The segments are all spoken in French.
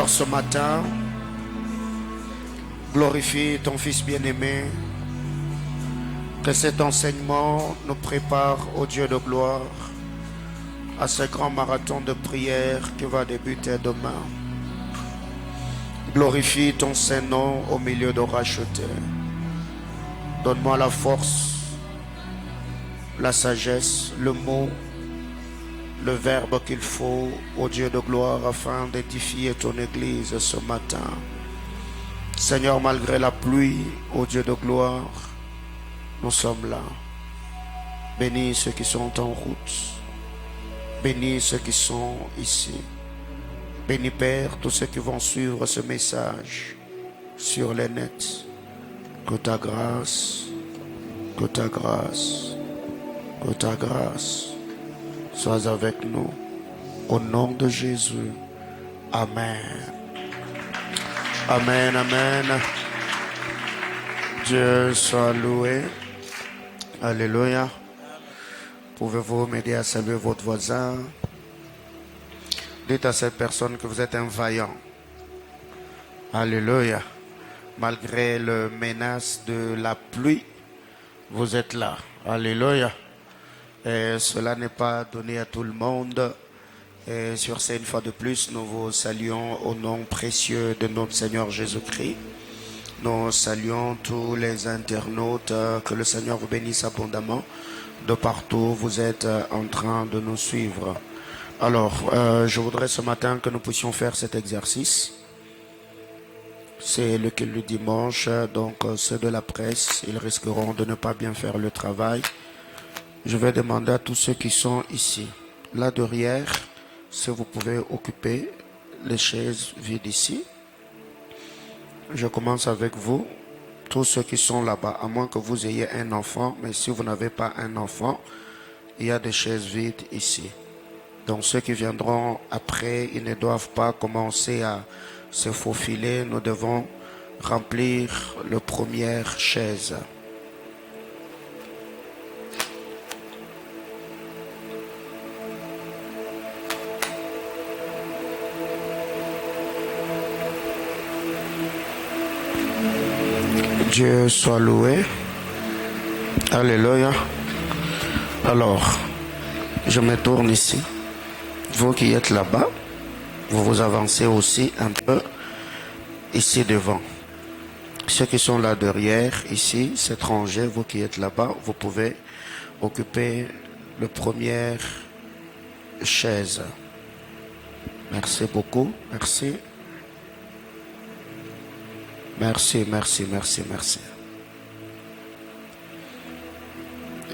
Seigneur, ce matin, glorifie ton Fils bien-aimé. Que cet enseignement nous prépare, ô Dieu de gloire, à ce grand marathon de prière qui va débuter demain. Glorifie ton Saint-Nom au milieu de rachetés. Donne-moi la force, la sagesse, le mot, le verbe qu'il faut, ô Dieu de gloire, afin d'édifier ton Église ce matin. Seigneur, malgré la pluie, ô Dieu de gloire, nous sommes là. Bénis ceux qui sont en route. Bénis ceux qui sont ici. Bénis, Père, tous ceux qui vont suivre ce message sur les nets. Que ta grâce, que ta grâce, que ta grâce sois avec nous. Au nom de Jésus. Amen. Amen, amen. Dieu soit loué. Alléluia. Pouvez-vous m'aider à saluer votre voisin? Dites à cette personne que vous êtes un vaillant. Alléluia. Malgré le menace de la pluie, vous êtes là. Alléluia. Et cela n'est pas donné à tout le monde. Et sur ce, une fois de plus, nous vous saluons au nom précieux de notre Seigneur Jésus-Christ. Nous saluons tous les internautes. Que le Seigneur vous bénisse abondamment. De partout, vous êtes en train de nous suivre. Alors, je voudrais ce matin que nous puissions faire cet exercice. C'est le dimanche, donc ceux de la presse, ils risqueront de ne pas bien faire le travail. Je vais demander à tous ceux qui sont ici, là derrière, si vous pouvez occuper les chaises vides ici. Je commence avec vous, tous ceux qui sont là-bas, à moins que vous ayez un enfant, mais si vous n'avez pas un enfant, il y a des chaises vides ici. Donc ceux qui viendront après, ils ne doivent pas commencer à se faufiler. Nous devons remplir la première chaise. Dieu soit loué. Alléluia. Alors, je me tourne ici. Vous qui êtes là-bas, vous vous avancez aussi un peu ici devant. Ceux qui sont là derrière, ici, c'est étranger, vous qui êtes là-bas, vous pouvez occuper la première chaise. Merci beaucoup. Merci. Merci, merci, merci, merci.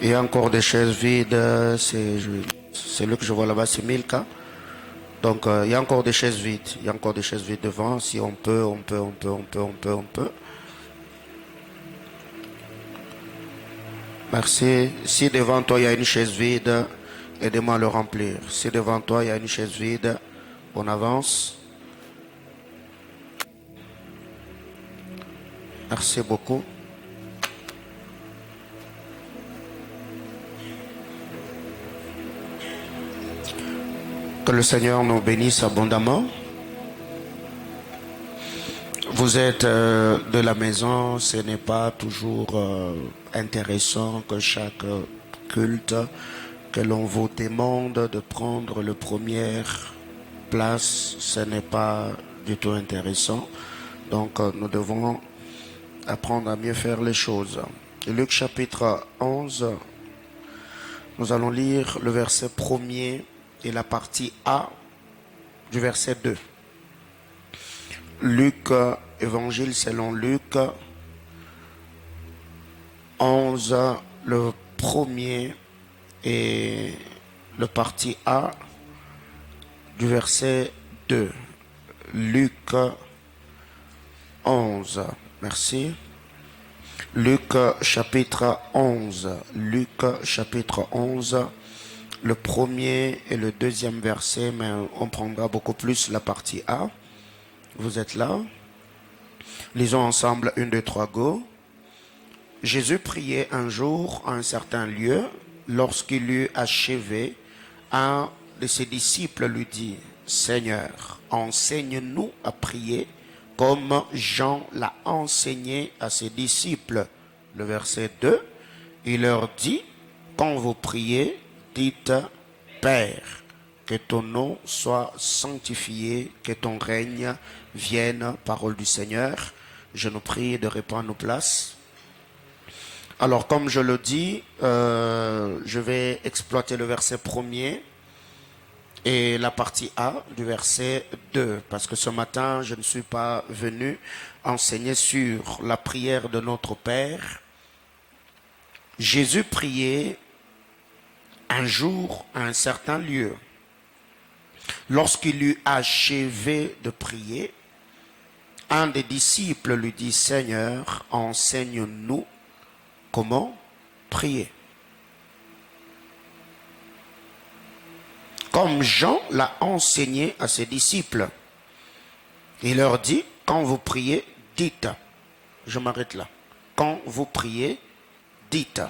Il y a encore des chaises vides. C'est lui que je vois là-bas, c'est Milka. Donc, il y a encore des chaises vides. Il y a encore des chaises vides devant. Si on peut. Merci. Si devant toi, il y a une chaise vide, aidez-moi à le remplir. Si devant toi, il y a une chaise vide, on avance. Merci beaucoup. Que le Seigneur nous bénisse abondamment. Vous êtes de la maison, ce n'est pas toujours intéressant que chaque culte, que l'on vous demande de prendre la première place, ce n'est pas du tout intéressant. Donc nous devons apprendre à mieux faire les choses. Luc chapitre 11, nous allons lire le verset 1er et la partie A du verset 2. Luc, évangile selon Luc 11, le premier et le partie A du verset 2. Luc 11, merci. Luc chapitre 11, Luc chapitre 11, le premier et le deuxième verset, mais on prendra beaucoup plus la partie A. Vous êtes là? Lisons ensemble 1, 2, 3, go. Jésus priait un jour à un certain lieu. Lorsqu'il eut achevé, un de ses disciples lui dit, Seigneur, enseigne-nous à prier comme Jean l'a enseigné à ses disciples. Le verset 2, il leur dit, quand vous priez, dites, Père, que ton nom soit sanctifié, que ton règne vienne, parole du Seigneur. Je nous prie de répondre à nos places. Alors, comme je le dis, je vais exploiter le verset 1er et la partie A du verset 2, parce que ce matin, je ne suis pas venu enseigner sur la prière de notre Père. Jésus priait un jour à un certain lieu. Lorsqu'il eut achevé de prier, un des disciples lui dit, Seigneur, enseigne-nous comment prier. Comme Jean l'a enseigné à ses disciples. Il leur dit, quand vous priez, dites. Je m'arrête là. Quand vous priez, dites.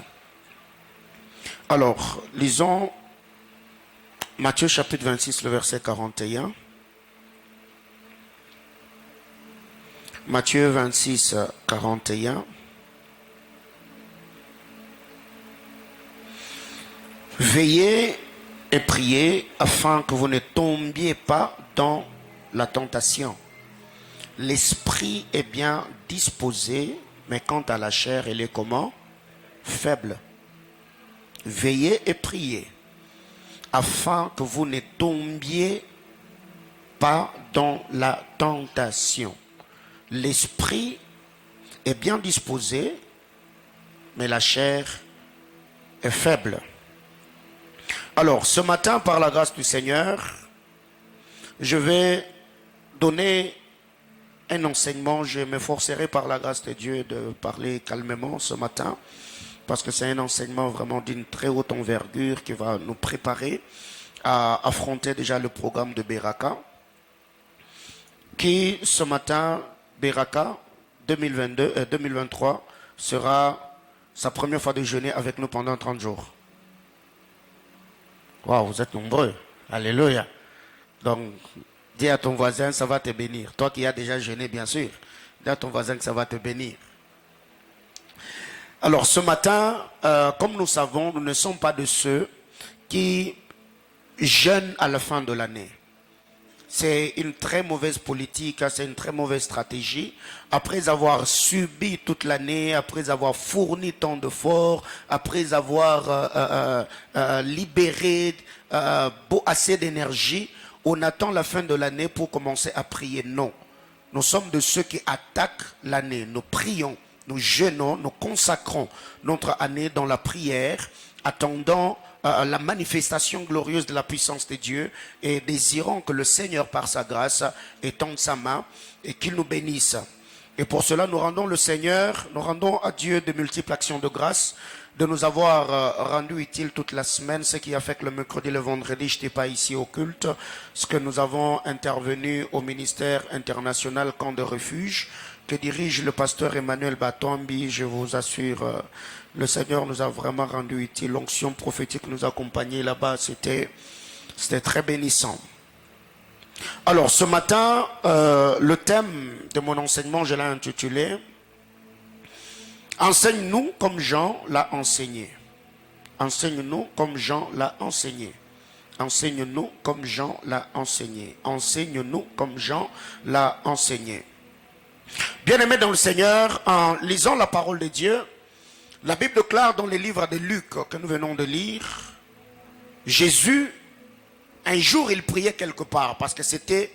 Alors, lisons Matthieu chapitre 26, le verset 41. Matthieu 26, 41. Veillez et priez afin que vous ne tombiez pas dans la tentation. L'esprit est bien disposé, mais quant à la chair, elle est comment? Faible. Veillez et priez afin que vous ne tombiez pas dans la tentation. L'esprit est bien disposé, mais la chair est faible. Alors, ce matin, par la grâce du Seigneur, je vais donner un enseignement. Je m'efforcerai par la grâce de Dieu de parler calmement ce matin, parce que c'est un enseignement vraiment d'une très haute envergure qui va nous préparer à affronter déjà le programme de Beraka, qui ce matin, Beraka 2023, sera sa première fois de jeûner avec nous pendant 30 jours. Waouh, vous êtes nombreux. Alléluia. Donc, dis à ton voisin, ça va te bénir. Toi qui as déjà jeûné, bien sûr. Dis à ton voisin que ça va te bénir. Alors, ce matin, comme nous savons, nous ne sommes pas de ceux qui jeûnent à la fin de l'année. C'est une très mauvaise politique, c'est une très mauvaise stratégie. Après avoir subi toute l'année, après avoir fourni tant d'efforts, après avoir libéré assez d'énergie, on attend la fin de l'année pour commencer à prier. Non, nous sommes de ceux qui attaquent l'année. Nous prions, nous jeûnons, nous consacrons notre année dans la prière, attendant la manifestation glorieuse de la puissance de Dieu et désirant que le Seigneur par sa grâce étende sa main et qu'il nous bénisse. Et pour cela nous rendons le Seigneur, nous rendons à Dieu de multiples actions de grâce de nous avoir rendu utile toute la semaine, ce qui a fait que le mercredi et le vendredi je n'étais pas ici au culte, ce que nous avons intervenu au ministère international Camp de Refuge que dirige le pasteur Emmanuel Batombi. Je vous assure, le Seigneur nous a vraiment rendu utile. L'onction prophétique nous accompagnait là-bas. C'était très bénissant. Alors, ce matin, le thème de mon enseignement, je l'ai intitulé « Enseigne-nous comme Jean l'a enseigné ». Enseigne-nous comme Jean l'a enseigné. Enseigne-nous comme Jean l'a enseigné. Enseigne-nous comme Jean l'a enseigné. Bien-aimés dans le Seigneur, en lisant la parole de Dieu, la Bible déclare dans les livres de Luc que nous venons de lire, Jésus, un jour il priait quelque part parce que c'était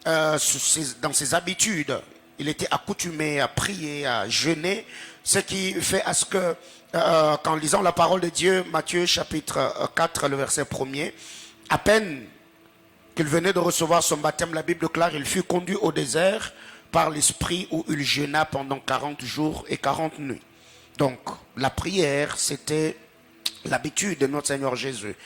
dans ses habitudes. Il était accoutumé à prier, à jeûner, ce qui fait à ce que, qu'en lisant la parole de Dieu, Matthieu chapitre 4, le verset 1er, à peine qu'il venait de recevoir son baptême, la Bible déclare, il fut conduit au désert par l'Esprit où il jeûna pendant 40 jours et 40 nuits. Donc, la prière, c'était l'habitude de notre Seigneur Jésus.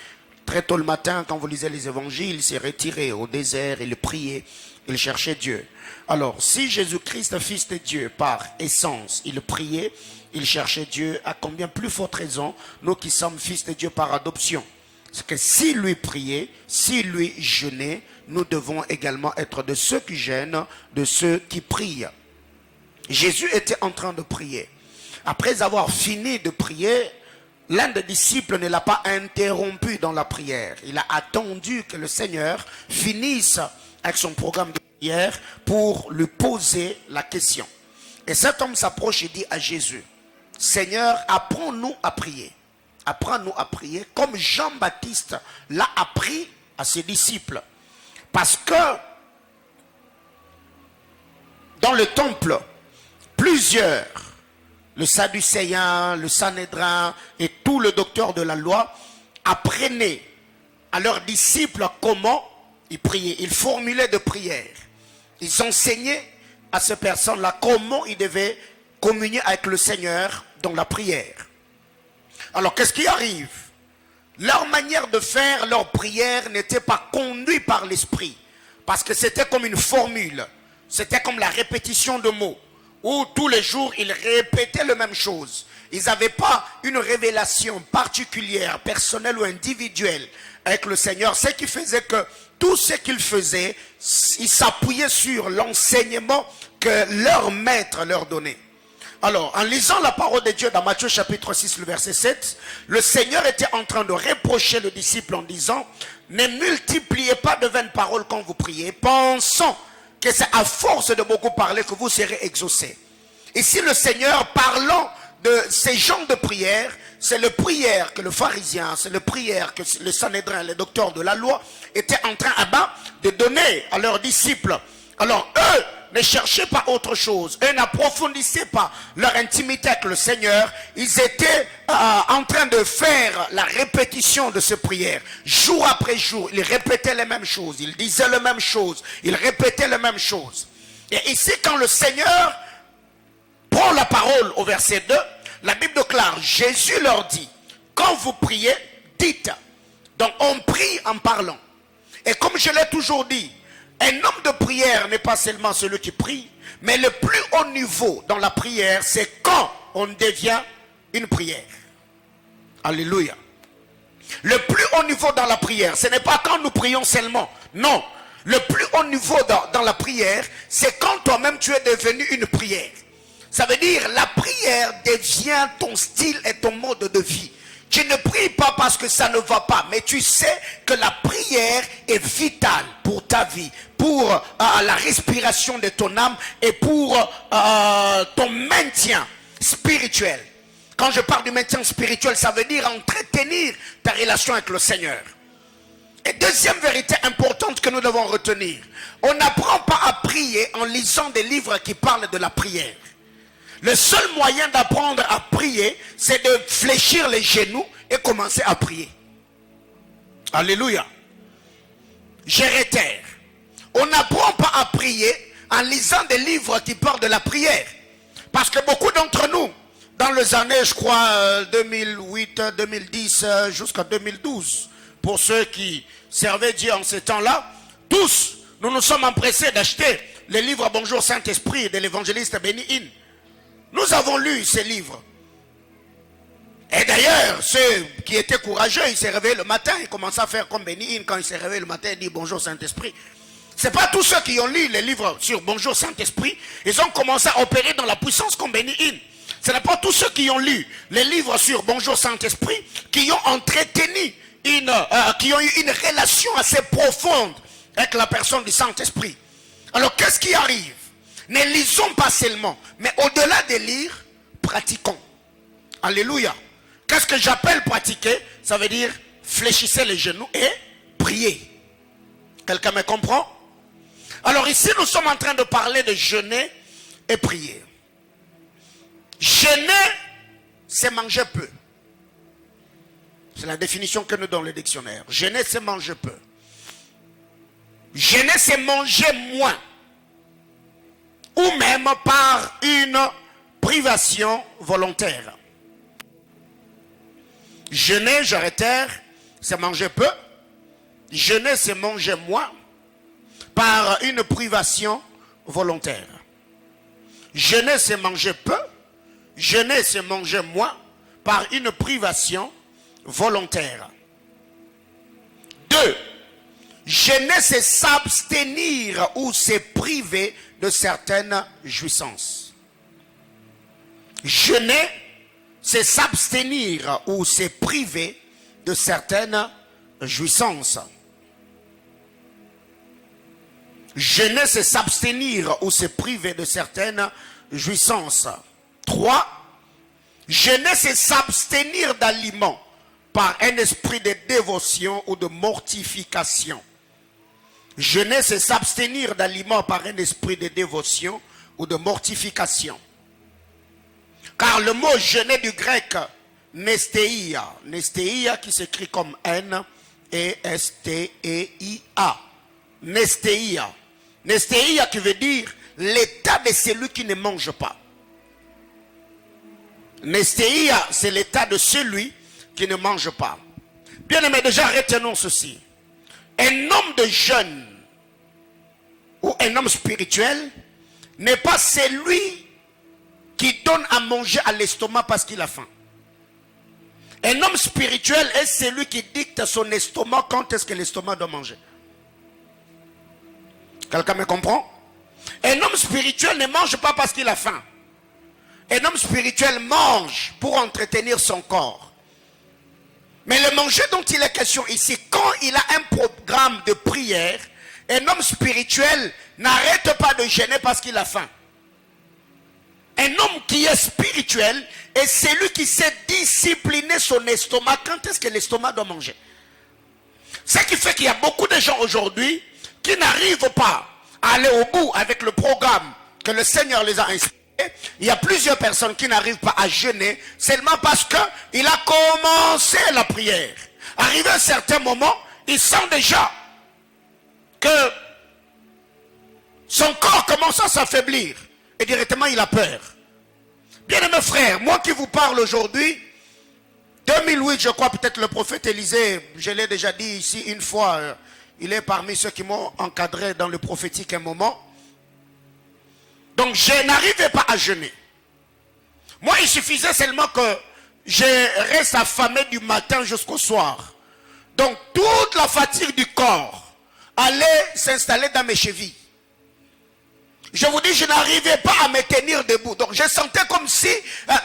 Très tôt le matin, quand vous lisez les évangiles, il s'est retiré au désert, il priait, il cherchait Dieu. Alors, si Jésus-Christ, fils de Dieu, par essence, il priait, il cherchait Dieu, à combien plus forte raison, nous qui sommes fils de Dieu par adoption. C'est que s'il lui priait, s'il lui jeûnait, nous devons également être de ceux qui gênent, de ceux qui prient. Jésus était en train de prier. Après avoir fini de prier, l'un des disciples ne l'a pas interrompu dans la prière. Il a attendu que le Seigneur finisse avec son programme de prière pour lui poser la question. Et cet homme s'approche et dit à Jésus, « Seigneur, apprends-nous à prier. Apprends-nous à prier comme Jean-Baptiste l'a appris à ses disciples. » Parce que dans le temple, plusieurs, le Sadducéen, le Sanhédrin et tout le docteur de la loi, apprenaient à leurs disciples comment ils priaient. Ils formulaient de prières. Ils enseignaient à ces personnes-là comment ils devaient communier avec le Seigneur dans la prière. Alors qu'est-ce qui arrive? Leur manière de faire leur prière n'était pas conduite par l'esprit. Parce que c'était comme une formule. C'était comme la répétition de mots. Où tous les jours, ils répétaient la même chose. Ils n'avaient pas une révélation particulière, personnelle ou individuelle avec le Seigneur. Ce qui faisait que tout ce qu'ils faisaient, ils s'appuyaient sur l'enseignement que leur maître leur donnait. Alors, en lisant la parole de Dieu dans Matthieu chapitre 6, le verset 7, le Seigneur était en train de reprocher le disciple en disant, « Ne multipliez pas de vaines paroles quand vous priez, pensant que c'est à force de beaucoup parler que vous serez exaucés. » Ici, le Seigneur, parlant de ces genres de prières, c'est le prière que le pharisien, c'est le prière que le Sanhédrin, les docteurs de la loi, étaient en train de donner à leurs disciples. Alors, eux, ne cherchaient pas autre chose. Eux n'approfondissaient pas leur intimité avec le Seigneur. Ils étaient en train de faire la répétition de ces prières. Jour après jour, ils répétaient les mêmes choses. Ils disaient les mêmes choses. Ils répétaient les mêmes choses. Et ici, quand le Seigneur prend la parole au verset 2, la Bible déclare, Jésus leur dit, quand vous priez, dites. Donc on prie en parlant. Et comme je l'ai toujours dit, un homme de prière n'est pas seulement celui qui prie, mais le plus haut niveau dans la prière, c'est quand on devient une prière. Alléluia. Le plus haut niveau dans la prière, ce n'est pas quand nous prions seulement. Non. Le plus haut niveau dans la prière, c'est quand toi-même tu es devenu une prière. Ça veut dire la prière devient ton style et ton mode de vie. Tu ne pries pas parce que ça ne va pas, mais tu sais que la prière est vitale pour ta vie, pour la respiration de ton âme et pour ton maintien spirituel. Quand je parle du maintien spirituel, ça veut dire entretenir ta relation avec le Seigneur. Et deuxième vérité importante que nous devons retenir, on n'apprend pas à prier en lisant des livres qui parlent de la prière. Le seul moyen d'apprendre à prier, c'est de fléchir les genoux et commencer à prier. Alléluia. Géréter. On n'apprend pas à prier en lisant des livres qui parlent de la prière. Parce que beaucoup d'entre nous, dans les années, je crois, 2008, 2010, jusqu'à 2012, pour ceux qui servaient Dieu en ces temps-là, tous, nous nous sommes empressés d'acheter les livres Bonjour Saint-Esprit de l'évangéliste Benny Hinn. Nous avons lu ces livres. Et d'ailleurs, ceux qui étaient courageux, ils s'est réveillé le matin, ils commençaient à faire comme Benny Hinn quand il s'est réveillé le matin, il dit Bonjour Saint-Esprit. Ce n'est pas tous ceux qui ont lu les livres sur Bonjour Saint-Esprit, ils ont commencé à opérer dans la puissance comme Benny Hinn. Ce n'est pas tous ceux qui ont lu les livres sur Bonjour Saint-Esprit qui ont entretenu qui ont eu une relation assez profonde avec la personne du Saint-Esprit. Alors qu'est-ce qui arrive? Ne lisons pas seulement, mais au-delà de lire, pratiquons. Alléluia. Qu'est-ce que j'appelle pratiquer? Ça veut dire fléchissez les genoux et priez. Quelqu'un me comprend? Alors ici, nous sommes en train de parler de jeûner et prier. Jeûner, c'est manger peu. C'est la définition que nous donne le dictionnaire. Jeûner, c'est manger peu. Jeûner, c'est manger moins. Ou même par une privation volontaire. Jeûner, j'arrêtais, c'est manger peu. Jeûner, c'est manger moins par une privation volontaire. Jeûner, c'est manger peu. Jeûner, c'est manger moins par une privation volontaire. 2. Jeûner, c'est s'abstenir ou se priver de certaines jouissances. Jeûner, c'est s'abstenir ou se priver de certaines jouissances. Jeûner, c'est s'abstenir ou se priver de certaines jouissances. 3. Jeûner, c'est s'abstenir d'aliments par un esprit de dévotion ou de mortification. Jeûner, c'est s'abstenir d'aliments par un esprit de dévotion ou de mortification. Car le mot jeûner du grec nestéia, nestéia qui s'écrit comme N-E-S-T-E-I-A, nestéia. Nestéia qui veut dire l'état de celui qui ne mange pas. Nestéia, c'est l'état de celui qui ne mange pas. Bien aimé, déjà retenons ceci. Un homme de jeûne ou un homme spirituel n'est pas celui qui donne à manger à l'estomac parce qu'il a faim. Un homme spirituel est celui qui dicte son estomac quand est-ce que l'estomac doit manger. Quelqu'un me comprend? Un homme spirituel ne mange pas parce qu'il a faim. Un homme spirituel mange pour entretenir son corps. Mais le manger dont il est question ici, quand il a un programme de prière, un homme spirituel n'arrête pas de jeûner parce qu'il a faim. Un homme qui est spirituel est celui qui sait discipliner son estomac quand est-ce que l'estomac doit manger. Ce qui fait qu'il y a beaucoup de gens aujourd'hui qui n'arrivent pas à aller au bout avec le programme que le Seigneur les a inspirés. Il y a plusieurs personnes qui n'arrivent pas à jeûner seulement parce qu'il a commencé la prière. Arrivé à un certain moment, il sent déjà que son corps commence à s'affaiblir. Et directement, il a peur. Bien-aimés frères, moi qui vous parle aujourd'hui, 2008, je crois, peut-être le prophète Élisée, je l'ai déjà dit ici une fois, il est parmi ceux qui m'ont encadré dans le prophétique un moment. Donc, je n'arrivais pas à jeûner. Moi, il suffisait seulement que je reste affamé du matin jusqu'au soir. Donc, toute la fatigue du corps allait s'installer dans mes chevilles. Je vous dis, je n'arrivais pas à me tenir debout. Donc, je sentais comme si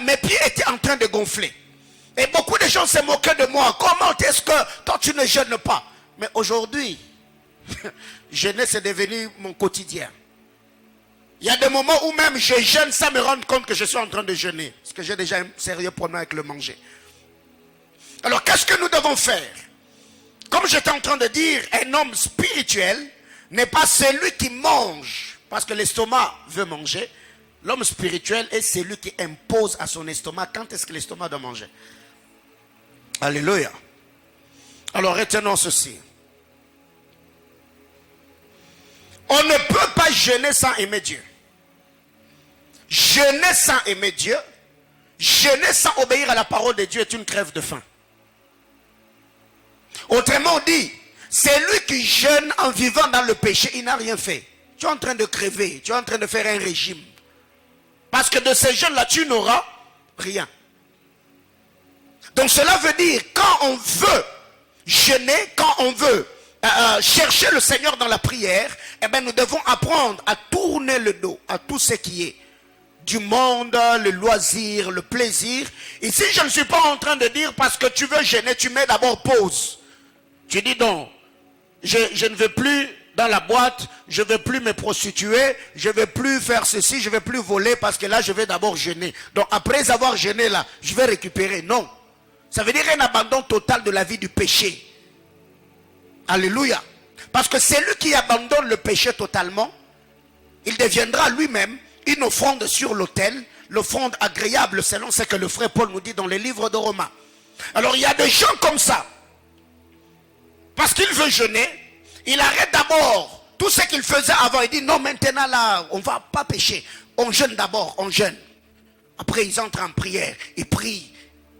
mes pieds étaient en train de gonfler. Et beaucoup de gens se moquaient de moi. Comment est-ce que toi, tu ne jeûnes pas? Mais aujourd'hui, jeûner, c'est devenu mon quotidien. Il y a des moments où même je jeûne sans me rendre compte que je suis en train de jeûner. Parce que j'ai déjà un sérieux problème avec le manger. Alors, qu'est-ce que nous devons faire? Comme j'étais en train de dire, un homme spirituel n'est pas celui qui mange parce que l'estomac veut manger. L'homme spirituel est celui qui impose à son estomac quand est-ce que l'estomac doit manger. Alléluia. Alors retenons ceci. On ne peut pas jeûner sans aimer Dieu. Jeûner sans aimer Dieu, jeûner sans obéir à la parole de Dieu est une crève de faim. Autrement dit, celui qui jeûne en vivant dans le péché, il n'a rien fait. Tu es en train de crever, tu es en train de faire un régime. Parce que de ces jeûnes-là, tu n'auras rien. Donc cela veut dire, quand on veut jeûner, quand on veut chercher le Seigneur dans la prière, eh bien nous devons apprendre à tourner le dos à tout ce qui est du monde, le loisir, le plaisir. Ici, je ne suis pas en train de dire parce que tu veux jeûner, tu mets d'abord pause. Tu dis non, je ne veux plus dans la boîte, je ne veux plus me prostituer, je ne veux plus faire ceci, je ne veux plus voler parce que là, je vais d'abord jeûner. Donc, après avoir jeûné là, je vais récupérer. Non. Ça veut dire un abandon total de la vie du péché. Alléluia. Parce que celui qui abandonne le péché totalement, il deviendra lui-même une offrande sur l'autel, l'offrande agréable selon ce que le frère Paul nous dit dans les livres de Romains. Alors, il y a des gens comme ça. Parce qu'il veut jeûner, il arrête d'abord tout ce qu'il faisait avant. Il dit non, maintenant là, on ne va pas pécher. On jeûne d'abord, on jeûne. Après, ils entrent en prière, ils prient,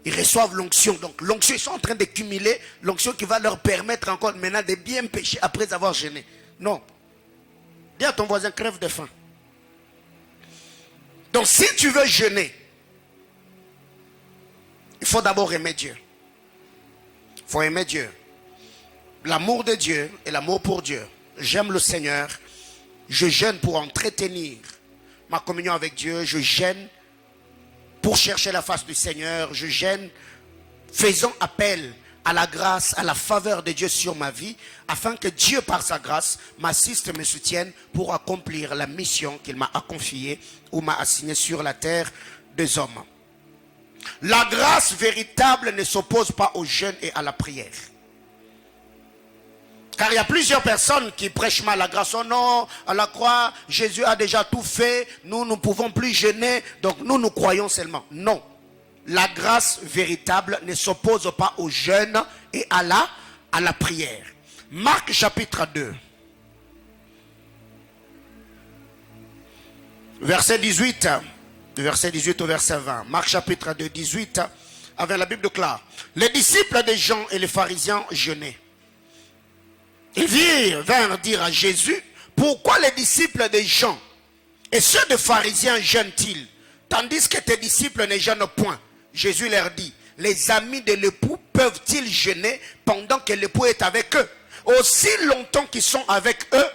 ils reçoivent l'onction. Donc l'onction, ils sont en train de cumuler l'onction qui va leur permettre encore maintenant de bien pécher après avoir jeûné. Non. Dis à ton voisin, crève de faim. Donc si tu veux jeûner, il faut d'abord aimer Dieu. Il faut aimer Dieu. L'amour de Dieu et l'amour pour Dieu. J'aime le Seigneur. Je jeûne pour entretenir ma communion avec Dieu. Je jeûne pour chercher la face du Seigneur. Je jeûne faisant appel à la grâce, à la faveur de Dieu sur ma vie, afin que Dieu, par sa grâce, m'assiste et me soutienne pour accomplir la mission qu'il m'a confiée ou m'a assignée sur la terre des hommes. La grâce véritable ne s'oppose pas au jeûne et à la prière. Car il y a plusieurs personnes qui prêchent mal la grâce. Oh non, à la croix, Jésus a déjà tout fait. Nous ne pouvons plus jeûner, donc nous croyons seulement. Non. La grâce véritable ne s'oppose pas au jeûne et à la prière. Marc chapitre 2. Verset 18. Verset 18 au verset 20. Marc chapitre 2, 18. Avec la Bible de Clare. Les disciples de Jean et les pharisiens jeûnaient. Ils vinrent dire à Jésus, pourquoi les disciples de Jean et ceux des pharisiens jeûnent-ils, tandis que tes disciples ne jeûnent point? Jésus leur dit, les amis de l'époux peuvent-ils jeûner pendant que l'époux est avec eux? Aussi longtemps qu'ils sont avec eux,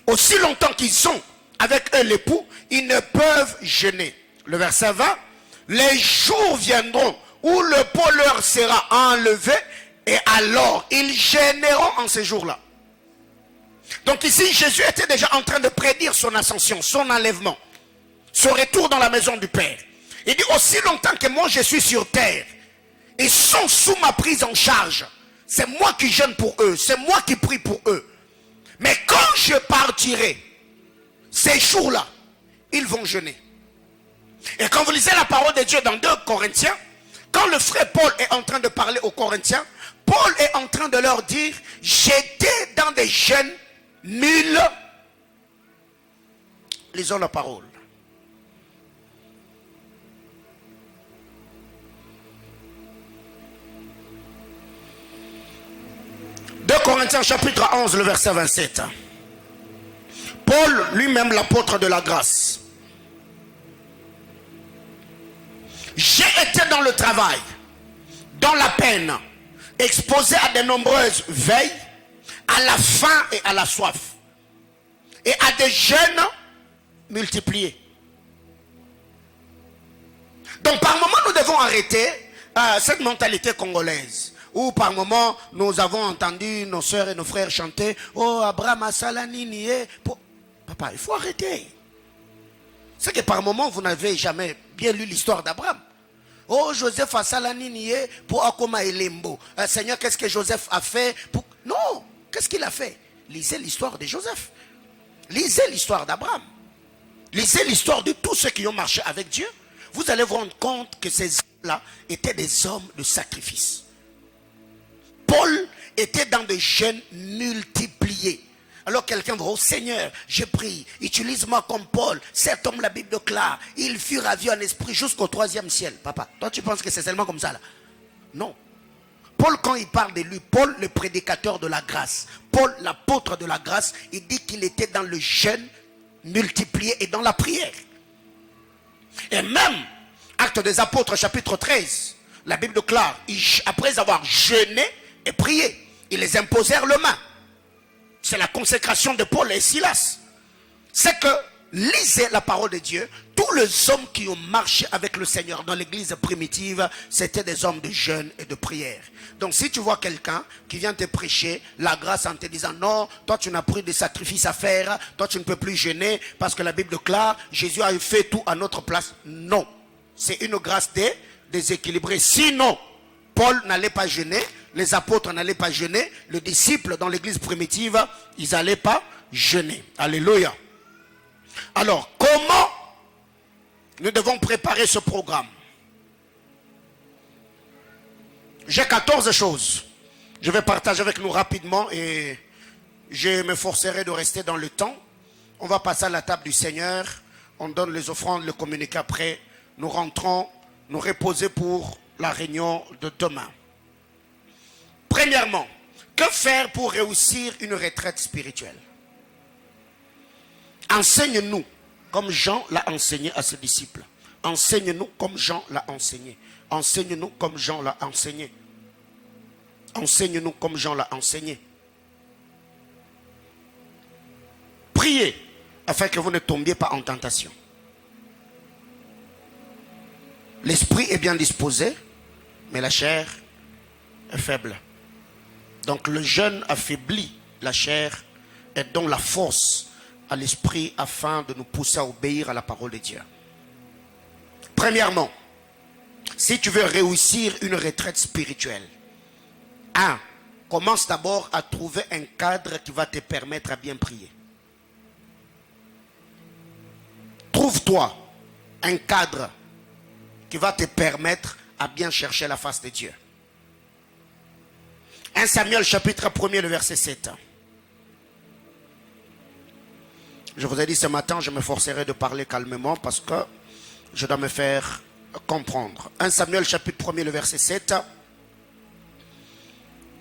aussi longtemps qu'ils sont avec eux l'époux, ils ne peuvent jeûner. Le verset 20, les jours viendront où le pot leur sera enlevé et alors ils jeûneront en ces jours-là. Donc ici, Jésus était déjà en train de prédire son ascension, son enlèvement, son retour dans la maison du Père. Il dit, aussi longtemps que moi je suis sur terre, ils sont sous ma prise en charge. C'est moi qui jeûne pour eux, c'est moi qui prie pour eux. Mais quand je partirai, ces jours-là, ils vont jeûner. Et quand vous lisez la parole de Dieu dans 2 Corinthiens, quand le frère Paul est en train de parler aux Corinthiens, Paul est en train de leur dire, j'étais dans des jeûnes nuls. Lisons la parole. 2 Corinthiens chapitre 11, le verset 27. Paul, lui-même l'apôtre de la grâce. J'ai été dans le travail, dans la peine, exposé à de nombreuses veilles, à la faim et à la soif, et à des jeûnes multipliés. Donc par moment, nous devons arrêter cette mentalité congolaise. Où par moment, nous avons entendu nos soeurs et nos frères chanter « Oh, Abraham Asalanini ». Papa, il faut arrêter. C'est que par moment, vous n'avez jamais bien lu l'histoire d'Abraham. « Oh, Joseph Asalanini pour Akoma Elembo ». Seigneur, qu'est-ce que Joseph a fait pour... Non, qu'est-ce qu'il a fait? Lisez l'histoire de Joseph. Lisez l'histoire d'Abraham. Lisez l'histoire de tous ceux qui ont marché avec Dieu. Vous allez vous rendre compte que ces hommes-là étaient des hommes de sacrifice. Paul était dans des jeûnes multipliés. Alors quelqu'un va, oh Seigneur, je prie, utilise-moi comme Paul. Cet homme, la Bible déclare, il fut ravi en esprit jusqu'au 3e ciel. Papa, toi tu penses que c'est seulement comme ça là? Non. Paul, quand il parle de lui, Paul le prédicateur de la grâce, Paul l'apôtre de la grâce, il dit qu'il était dans le jeûne multiplié et dans la prière. Et même, Actes des Apôtres chapitre 13, la Bible déclare, après avoir jeûné et prié, ils les imposèrent le main. C'est la consécration de Paul et Silas. C'est que, lisez la parole de Dieu, tous les hommes qui ont marché avec le Seigneur dans l'église primitive, c'était des hommes de jeûne et de prière. Donc si tu vois quelqu'un qui vient te prêcher la grâce en te disant non, toi tu n'as pris des sacrifices à faire, toi tu ne peux plus jeûner parce que la Bible déclare, Jésus a fait tout à notre place. Non, c'est une grâce déséquilibrée. Sinon, Paul n'allait pas jeûner, les apôtres n'allaient pas jeûner, les disciples dans l'église primitive, ils n'allaient pas jeûner. Alléluia. Alors, comment nous devons préparer ce programme? J'ai 14 choses. Je vais partager avec nous rapidement et je m'efforcerai de rester dans le temps. On va passer à la table du Seigneur. On donne les offrandes, le communiqué après. Nous rentrons, nous reposer pour la réunion de demain. Premièrement, que faire pour réussir une retraite spirituelle? Enseigne-nous comme Jean l'a enseigné à ses disciples. Enseigne-nous comme Jean l'a enseigné. Enseigne-nous comme Jean l'a enseigné. Enseigne-nous comme Jean l'a enseigné. Priez afin que vous ne tombiez pas en tentation. L'esprit est bien disposé, mais la chair est faible. Donc le jeûne affaiblit la chair et donne la force à l'esprit afin de nous pousser à obéir à la parole de Dieu. Premièrement, si tu veux réussir une retraite spirituelle, commence d'abord à trouver un cadre qui va te permettre à bien prier. Trouve-toi un cadre qui va te permettre à bien chercher la face de Dieu. 1 Samuel chapitre 1er, le verset 7. Je vous ai dit ce matin, je me forcerai de parler calmement parce que je dois me faire comprendre. 1 Samuel chapitre 1er, le verset 7.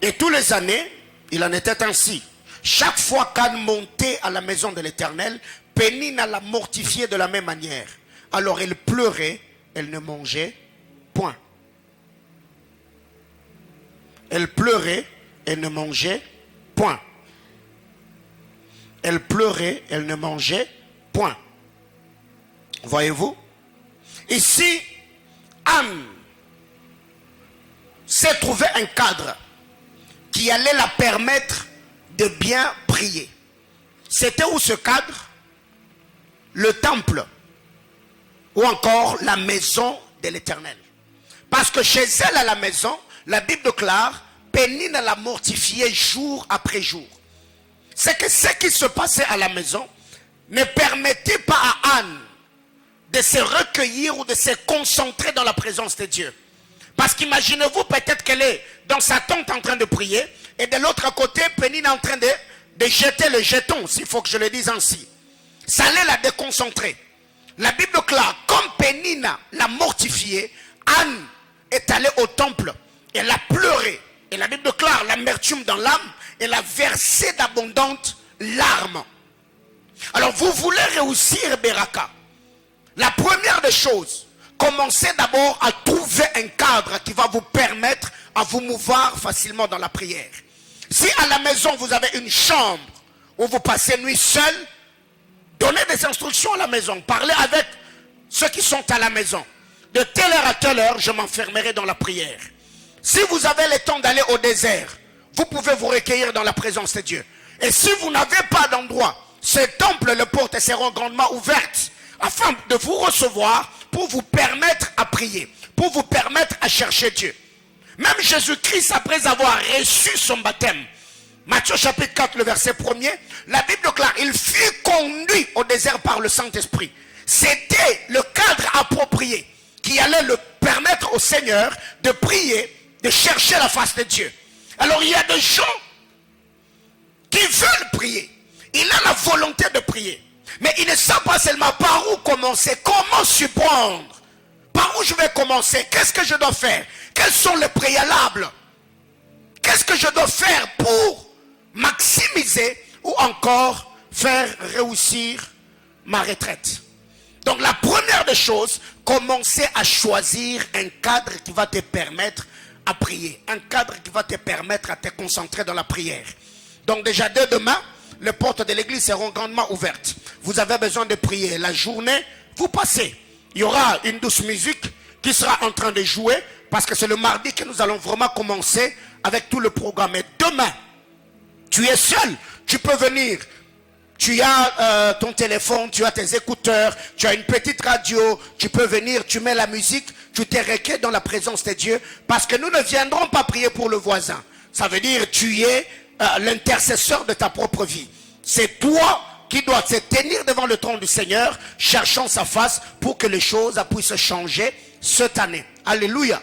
Et tous les années, il en était ainsi. Chaque fois qu'Anne montait à la maison de l'Éternel, Pénina la mortifiait de la même manière. Alors elle pleurait, elle ne mangeait point. Elle pleurait, elle ne mangeait point. Elle pleurait, elle ne mangeait point. Voyez-vous? Ici, Anne s'est trouvé un cadre qui allait la permettre de bien prier. C'était où ce cadre? Le temple ou encore la maison de l'Éternel. Parce que chez elle à la maison, la Bible déclare, Pénine la mortifiait jour après jour. C'est que ce qui se passait à la maison ne permettait pas à Anne de se recueillir ou de se concentrer dans la présence de Dieu. Parce qu'imaginez-vous peut-être qu'elle est dans sa tente en train de prier et de l'autre côté, Pénine est en train de jeter le jeton, s'il faut que je le dise ainsi. Ça allait la déconcentrer. La Bible déclare, comme Pénine l'a mortifiée, Anne est allée au temple, elle a pleuré. Et la Bible déclare l'amertume dans l'âme, elle a versé d'abondantes larmes. Alors vous voulez réussir Beraka. La première des choses, commencez d'abord à trouver un cadre qui va vous permettre à vous mouvoir facilement dans la prière. Si à la maison vous avez une chambre où vous passez nuit seul, donnez des instructions à la maison. Parlez avec ceux qui sont à la maison. De telle heure à telle heure, je m'enfermerai dans la prière. Si vous avez le temps d'aller au désert, vous pouvez vous recueillir dans la présence de Dieu. Et si vous n'avez pas d'endroit, ces temples, les portes seront grandement ouvertes afin de vous recevoir pour vous permettre à prier, pour vous permettre à chercher Dieu. Même Jésus-Christ, après avoir reçu son baptême, Matthieu chapitre 4, le verset 1er, la Bible déclare, il fut conduit au désert par le Saint-Esprit. C'était le cadre approprié qui allait le permettre au Seigneur de prier, de chercher la face de Dieu. Alors il y a des gens qui veulent prier. Il a la volonté de prier. Mais il ne sait pas seulement par où commencer, comment surprendre. Par où je vais commencer? Qu'est-ce que je dois faire? Quels sont les préalables? Qu'est-ce que je dois faire pour maximiser ou encore faire réussir ma retraite? Donc la première des choses, commencer à choisir un cadre qui va te permettre à prier. Un cadre qui va te permettre à te concentrer dans la prière. Donc déjà dès demain, les portes de l'église seront grandement ouvertes. Vous avez besoin de prier. La journée, vous passez. Il y aura une douce musique qui sera en train de jouer parce que c'est le mardi que nous allons vraiment commencer avec tout le programme. Et demain, tu es seul. Tu peux venir. Tu as ton téléphone, tu as tes écouteurs, tu as une petite radio. Tu peux venir, tu mets la musique, tu te recueilles dans la présence de Dieu parce que nous ne viendrons pas prier pour le voisin. Ça veut dire tu es l'intercesseur de ta propre vie. C'est toi qui dois te tenir devant le trône du Seigneur, cherchant sa face pour que les choses puissent changer cette année. Alléluia.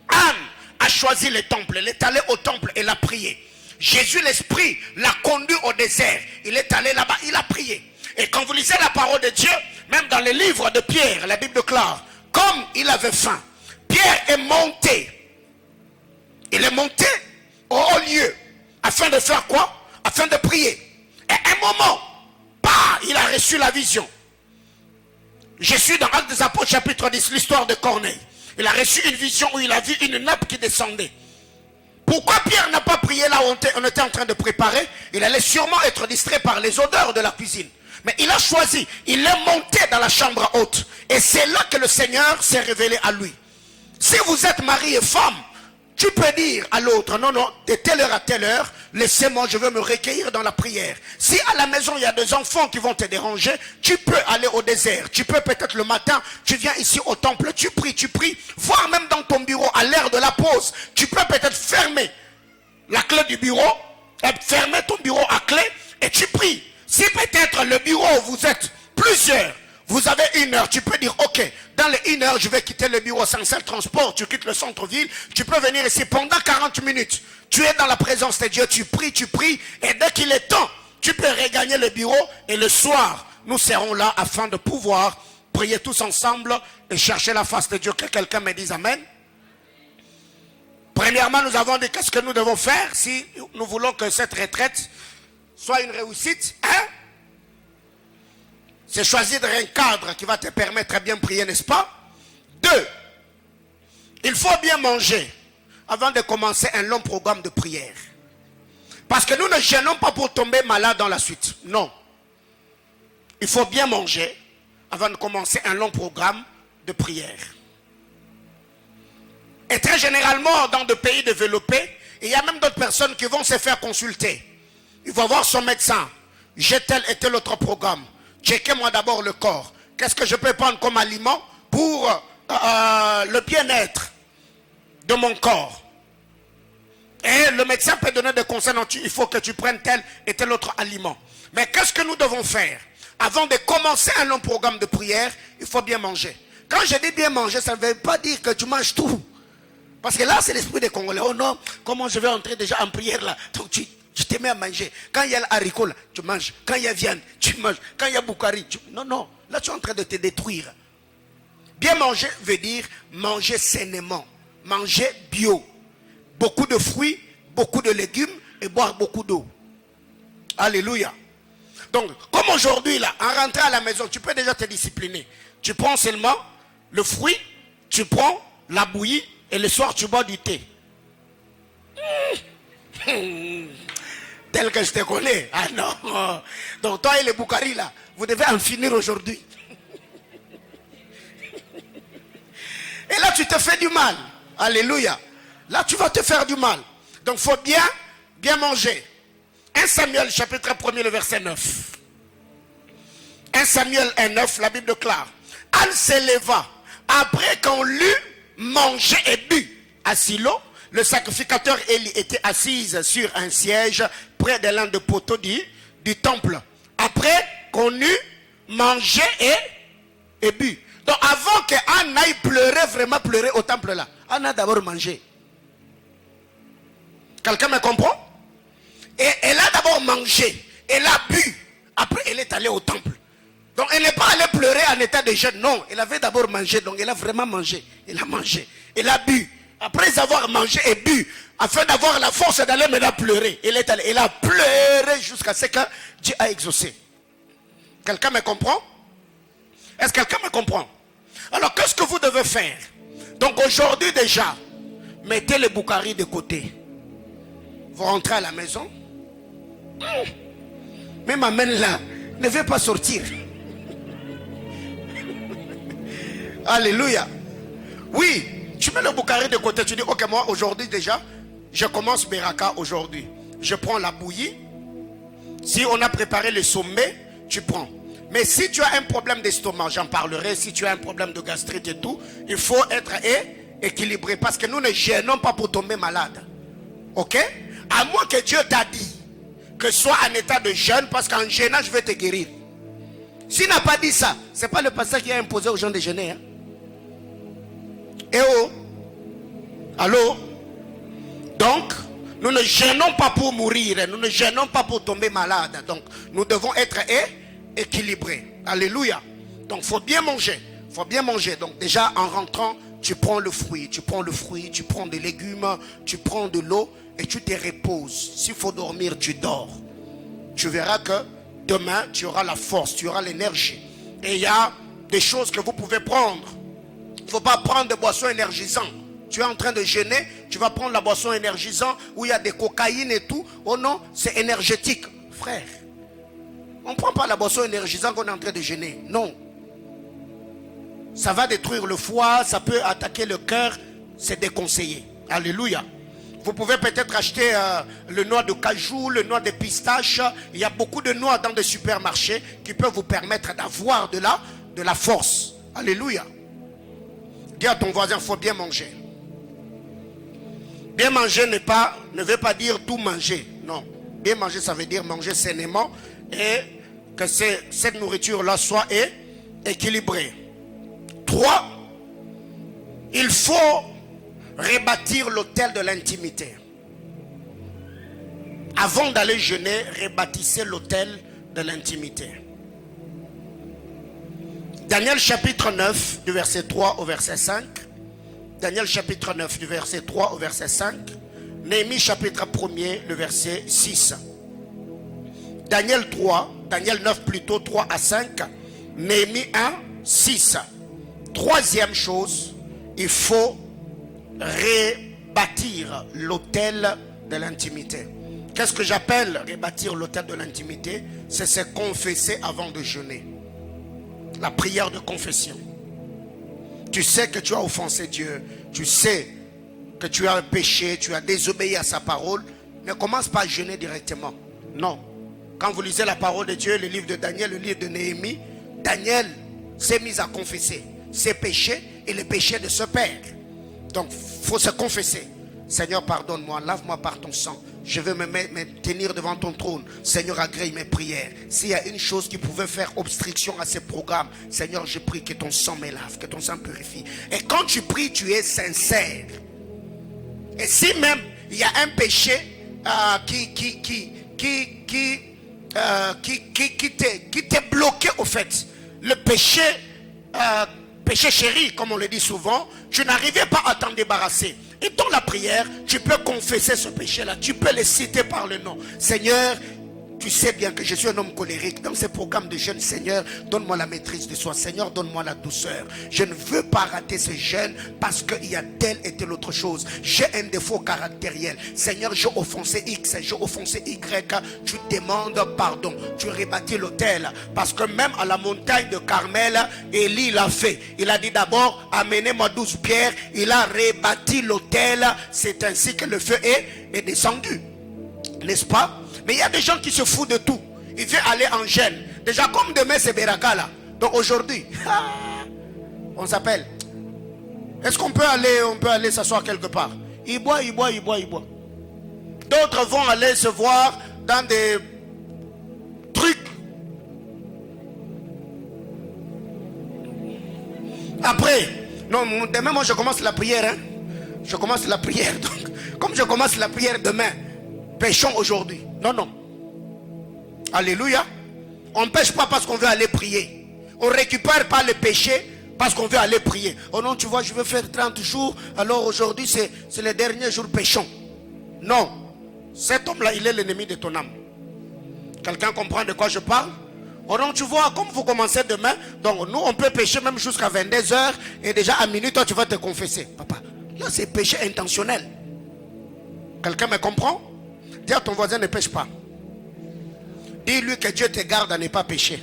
Anne a choisi le temple. Elle est allée au temple et l'a prié. Jésus l'Esprit l'a conduit au désert. Il est allé là-bas, il a prié. Et quand vous lisez la parole de Dieu, même dans les livres de Pierre, la Bible déclare, comme il avait faim, Pierre est monté. Il est monté au haut lieu. Afin de faire quoi? Afin de prier. Et à un moment, il a reçu la vision. Je suis dans Actes des Apôtres chapitre 10, l'histoire de Corneille. Il a reçu une vision où il a vu une nappe qui descendait. Pourquoi Pierre n'a pas prié là où on était en train de préparer? Il allait sûrement être distrait par les odeurs de la cuisine. Mais il a choisi, il est monté dans la chambre haute. Et c'est là que le Seigneur s'est révélé à lui. Si vous êtes mari et femme, tu peux dire à l'autre, non, non, de telle heure à telle heure, laissez-moi, je veux me recueillir dans la prière. Si à la maison, il y a des enfants qui vont te déranger, tu peux aller au désert. Tu peux peut-être le matin, tu viens ici au temple, tu pries, voire même dans ton bureau, à l'heure de la pause, tu peux peut-être fermer la clé du bureau, fermer ton bureau à clé, et tu pries. Si peut-être le bureau, vous êtes plusieurs, vous avez 1 heure, tu peux dire, ok, dans les 1 heure, je vais quitter le bureau sans seul transport, tu quittes le centre-ville, tu peux venir ici pendant 40 minutes. Tu es dans la présence de Dieu, tu pries, et dès qu'il est temps, tu peux regagner le bureau, et le soir, nous serons là afin de pouvoir prier tous ensemble et chercher la face de Dieu. Que quelqu'un me dise Amen. Premièrement, nous avons dit qu'est-ce que nous devons faire si nous voulons que cette retraite soit une réussite, hein? C'est choisir un cadre qui va te permettre de bien prier, n'est-ce pas? 2, il faut bien manger avant de commencer un long programme de prière. Parce que nous ne gênons pas pour tomber malade dans la suite. Non. Il faut bien manger avant de commencer un long programme de prière. Et très généralement, dans des pays développés, il y a même d'autres personnes qui vont se faire consulter. Il va voir son médecin. J'ai tel et tel autre programme. Checkez-moi d'abord le corps. Qu'est-ce que je peux prendre comme aliment pour le bien-être de mon corps? Et le médecin peut donner des conseils. Non, il faut que tu prennes tel et tel autre aliment. Mais qu'est-ce que nous devons faire? Avant de commencer un long programme de prière, il faut bien manger. Quand je dis bien manger, ça ne veut pas dire que tu manges tout. Parce que là, c'est l'esprit des Congolais. Oh non, comment je vais entrer déjà en prière là? Donc tu te mets à manger. Quand il y a l'haricot là, tu manges. Quand il y a viande, tu manges. Quand il y a boukari, non, non. Là, tu es en train de te détruire. Bien manger veut dire manger sainement. Manger bio. Beaucoup de fruits, beaucoup de légumes et boire beaucoup d'eau. Alléluia. Donc, comme aujourd'hui là, en rentrant à la maison, tu peux déjà te discipliner. Tu prends seulement le fruit, tu prends la bouillie et le soir tu bois du thé. Tel que je te connais. Ah non. Donc toi et les boukari là, vous devez en finir aujourd'hui. Et là tu te fais du mal. Alléluia. Là tu vas te faire du mal. Donc il faut bien manger. 1 Samuel chapitre 1er le verset 9. 1 Samuel 1,9, la Bible déclare. Anne s'éleva après qu'on l'eut mangé et bu à Silo. Le sacrificateur Élie était assise sur un siège près de l'un des poteaux du temple. Après qu'on eut mangé et bu. Donc avant que Anne aille pleurer, vraiment pleurer au temple là, Anne a d'abord mangé. Quelqu'un me comprend? Et elle a d'abord mangé, elle a bu. Après elle est allée au temple. Donc elle n'est pas allée pleurer en état de jeûne. Non, elle avait d'abord mangé. Donc elle a vraiment mangé. Elle a mangé. Elle a bu. Après avoir mangé et bu, afin d'avoir la force d'aller maintenant pleurer, elle est allée. Elle a pleuré jusqu'à ce que Dieu a exaucé. Quelqu'un me comprend? Est-ce que quelqu'un me comprend? Alors qu'est-ce que vous devez faire? Donc aujourd'hui déjà, mettez les boukari de côté. Vous rentrez à la maison. Mais ma main là ne veut pas sortir. Alléluia. Oui, tu mets le boukari de côté. Tu dis, ok, moi aujourd'hui déjà, je commence Beraka aujourd'hui. Je prends la bouillie. Si on a préparé le sommet, tu prends. Mais si tu as un problème d'estomac, j'en parlerai. Si tu as un problème de gastrite et tout, il faut être équilibré. Parce que nous ne gênons pas pour tomber malade. Ok? À moins que Dieu t'a dit que sois en état de jeûne, parce qu'en jeûnant, je vais te guérir. S'il n'a pas dit ça, ce n'est pas le pasteur qui a imposé aux gens de jeûner. Hein? Eh oh? Allô? Donc, nous ne gênons pas pour mourir. Nous ne gênons pas pour tomber malade. Donc, nous devons être équilibrés. Alléluia. Donc, il faut bien manger. Il faut bien manger. Donc, déjà, en rentrant, tu prends le fruit. Tu prends le fruit, tu prends des légumes, tu prends de l'eau et tu te reposes. S'il faut dormir, tu dors. Tu verras que demain, tu auras la force, tu auras l'énergie. Et il y a des choses que vous pouvez prendre. Il ne faut pas prendre des boissons énergisantes. tu es en train de jeûner, tu vas prendre la boisson énergisante où il y a des cocaïnes et tout. Oh non, c'est énergétique. Frère, on ne prend pas la boisson énergisante quand on est en train de jeûner. Non. Ça va détruire le foie, ça peut attaquer le cœur. C'est déconseillé. Alléluia. Vous pouvez peut-être acheter le noix de cajou, le noix de pistache. Il y a beaucoup de noix dans des supermarchés qui peuvent vous permettre d'avoir de la force. Alléluia. Dis à ton voisin, il faut bien manger. Bien manger ne veut pas dire tout manger. Non. Bien manger, ça veut dire manger sainement et que cette nourriture-là soit équilibrée. 3. Il faut rebâtir l'autel de l'intimité. Avant d'aller jeûner, rebâtissez l'autel de l'intimité. Daniel chapitre 9, du verset 3 au verset 5. Daniel chapitre 9, du verset 3 au verset 5. Néhémie chapitre 1er, le verset 6. Daniel 9 plutôt, 3 à 5. Néhémie 1, 6. Troisième chose, il faut rebâtir l'autel de l'intimité. Qu'est-ce que j'appelle rebâtir l'autel de l'intimité? C'est se confesser avant de jeûner. La prière de confession. Tu sais que tu as offensé Dieu. Tu sais que tu as péché, tu as désobéi à sa parole. Ne commence pas à jeûner directement. Non. Quand vous lisez la parole de Dieu, le livre de Daniel, le livre de Néhémie, Daniel s'est mis à confesser ses péchés et les péchés de ce père. Donc, il faut se confesser. Seigneur, pardonne-moi, lave-moi par ton sang. Je veux me tenir devant ton trône. Seigneur, agrée mes prières. S'il y a une chose qui pouvait faire obstruction à ces programmes, Seigneur, je prie que ton sang me lave, que ton sang purifie. Et quand tu pries, tu es sincère. Et si même il y a un péché qui t'est bloqué au fait, le péché chéri, comme on le dit souvent, tu n'arrivais pas à t'en débarrasser. Et dans la prière, tu peux confesser ce péché-là. Tu peux le citer par le nom. Seigneur, tu sais bien que je suis un homme colérique. Dans ces programmes de jeûne, Seigneur, donne-moi la maîtrise de soi. Seigneur, donne-moi la douceur. Je ne veux pas rater ce jeûne parce qu'il y a telle et telle autre chose. J'ai un défaut caractériel. Seigneur, j'ai offensé X, j'ai offensé Y. Tu demandes pardon. Tu rebâtis l'autel. Parce que même à la montagne de Carmel, Élie l'a fait. Il a dit d'abord, amenez-moi 12 pierres. Il a rebâti l'autel. C'est ainsi que le feu est descendu. N'est-ce pas? Mais il y a des gens qui se foutent de tout. Il veut aller en jeûne. Déjà comme demain c'est Beraka là. Donc aujourd'hui, on s'appelle. Est-ce qu'on peut aller s'asseoir quelque part? Il boit. D'autres vont aller se voir dans des trucs. Après, non, demain moi je commence la prière. Hein? Je commence la prière. Donc, comme je commence la prière demain, péchons aujourd'hui. Non. Alléluia. On ne pêche pas parce qu'on veut aller prier. On ne récupère pas le péché parce qu'on veut aller prier. Oh non, tu vois, je veux faire 30 jours. Alors aujourd'hui, c'est le dernier jour péchons. Non. Cet homme-là, il est l'ennemi de ton âme. Quelqu'un comprend de quoi je parle? Oh non, tu vois, comme vous commencez demain, donc nous, on peut pécher même jusqu'à 22h. Et déjà à minuit, toi, tu vas te confesser. Papa, là, c'est péché intentionnel. Quelqu'un me comprend? Dis à ton voisin, ne pêche pas. Dis-lui que Dieu te garde à ne pas pécher.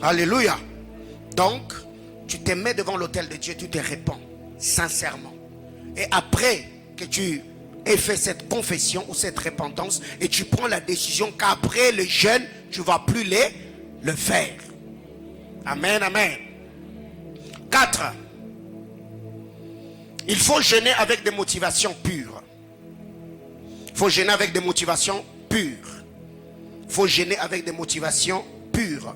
Alléluia. Donc, tu te mets devant l'autel de Dieu, tu te répands sincèrement. Et après que tu aies fait cette confession ou cette repentance, et tu prends la décision qu'après le jeûne, tu ne vas plus le faire. Amen, amen. 4. Il faut jeûner avec des motivations pures. Il faut jeûner avec des motivations pures. Il faut jeûner avec des motivations pures.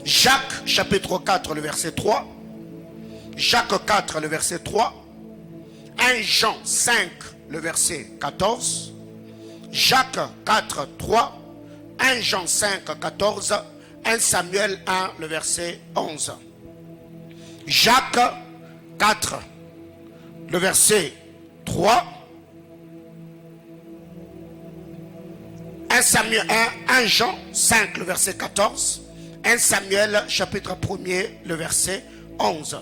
Jacques chapitre 4 le verset 3. Jacques 4 le verset 3. 1 Jean 5 le verset 14. Jacques 4 3. 1 Jean 5 14. 1 Samuel 1 le verset 11. Jacques 4 le verset 3. 1 Samuel 1 Jean 5 le verset 14. 1 Samuel chapitre 1er le verset 11.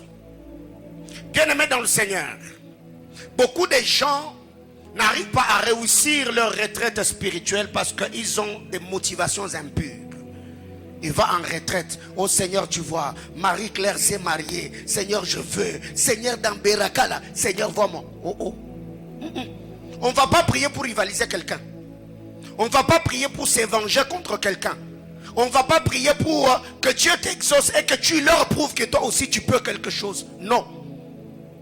Bien-aimés dans le Seigneur, beaucoup de gens n'arrivent pas à réussir leur retraite spirituelle parce qu'ils ont des motivations impures. Il va en retraite. Oh Seigneur, tu vois, Marie-Claire s'est mariée. Seigneur, je veux. Seigneur, dans Beraka, là. Seigneur, vois-moi. On ne va pas prier pour rivaliser quelqu'un. On ne va pas prier pour se venger contre quelqu'un. On ne va pas prier pour que Dieu t'exauce et que tu leur prouves que toi aussi tu peux quelque chose. Non.